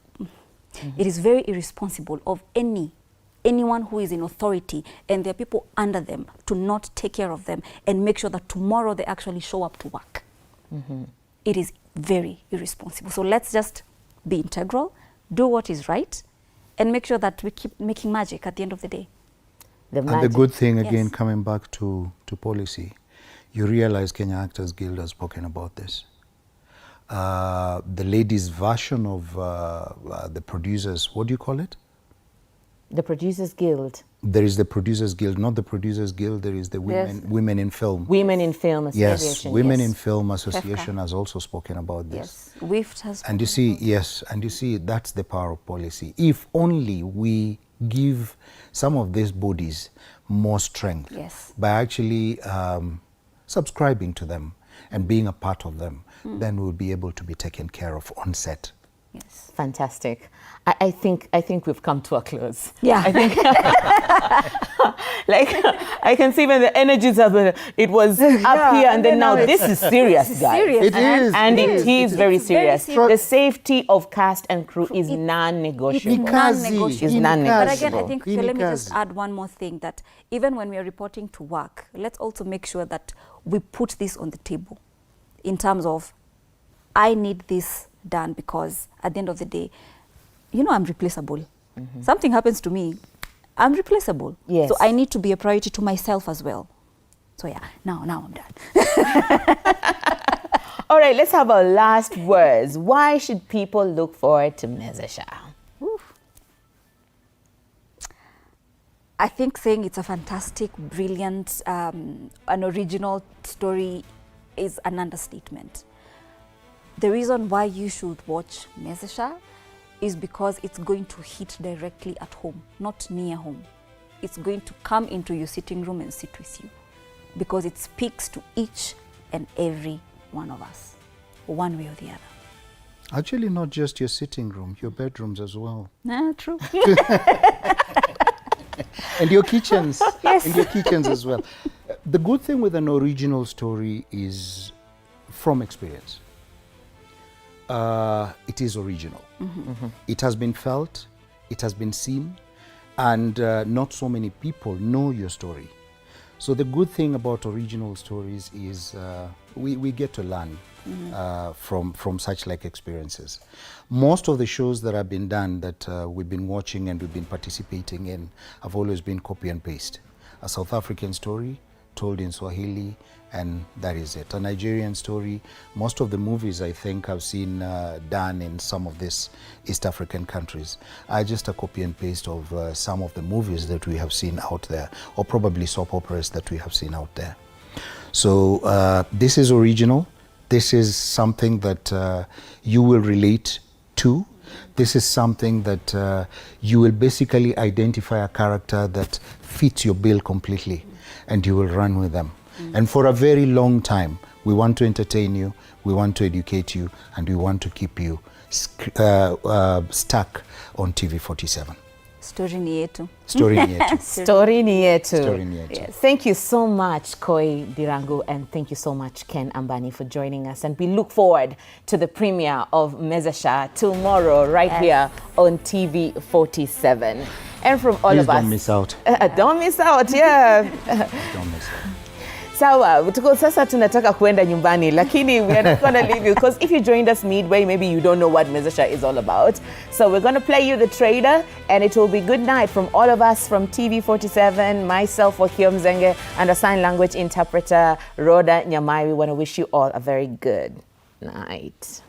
It is very irresponsible of anyone who is in authority and there are people under them to not take care of them and make sure that tomorrow they actually show up to work. It is very irresponsible. So let's just be integral, do what is right, and make sure that we keep making magic at the end of the day. And the good thing, again, coming back to policy, you realize Kenya Actors Guild has spoken about this. The ladies' version of the producers, what do you call it? The Producers Guild. There is the Producers Guild, not the Producers Guild. There is the Women in Film. Women in Film Association. Yes, Women in Film Association has also spoken about this. Yes, WIFT has. And you see, yes, and you see, that's the power of policy. If only we give some of these bodies more strength by actually subscribing to them and being a part of them, then we'll be able to be taken care of on set. Yes. Fantastic. I think we've come to a close. Yeah. I think like I can see when the energies of it was up here and then now this is serious, guys. Serious. It is very serious. Very serious. The safety of cast and crew is non-negotiable. Non-negotiable. Is non-negotiable. But again, I think let me just add one more thing, that even when we are reporting to work, let's also make sure that we put this on the table in terms of, I need this done because at the end of the day, I'm replaceable. Something happens to me, I'm replaceable. Yes. So I need to be a priority to myself as well. So yeah, now I'm done. All right, let's have our last words. Why should people look forward to Mezesha? I think saying it's a fantastic, brilliant, an original story is an understatement. The reason why you should watch Mezesha is because it's going to hit directly at home, not near home. It's going to come into your sitting room and sit with you because it speaks to each and every one of us, one way or the other. Actually, not just your sitting room, your bedrooms as well. True. And your kitchens. Yes. And your kitchens as well. The good thing with an original story is from experience. It is original. It has been felt, it has been seen, and not so many people know your story. So the good thing about original stories is we get to learn from such like experiences. Most of the shows that have been done that we've been watching and we've been participating in have always been copy and paste. A South African story told in Swahili, and that is it. A Nigerian story. Most of the movies I think I've seen done in some of these East African countries are just a copy and paste of some of the movies that we have seen out there, or probably soap operas that we have seen out there. So this is original. This is something that you will relate to. This is something that you will basically identify a character that fits your bill completely, and you will run with them. And for a very long time, we want to entertain you, we want to educate you, and we want to keep you stuck on TV47. Story ni yetu. Story ni yetu. Story ni yetu. Story ni yetu. Yes. Thank you so much, Koi Dirangu, and thank you so much, Ken Ambani, for joining us. And we look forward to the premiere of Mezesha tomorrow, right here on TV47. And from all of us. Don't miss out. Don't miss out, yeah. Don't miss out. Sawa, tuko sasa tunataka kuenda nyumbani, lakini we are not going to leave you because if you joined us midway, maybe you don't know what Mezesha is all about. So we're going to play you the trailer, and it will be good night from all of us from TV47, myself, Wakiom Zenge, and a sign language interpreter, Rhoda Nyamai. We want to wish you all a very good night.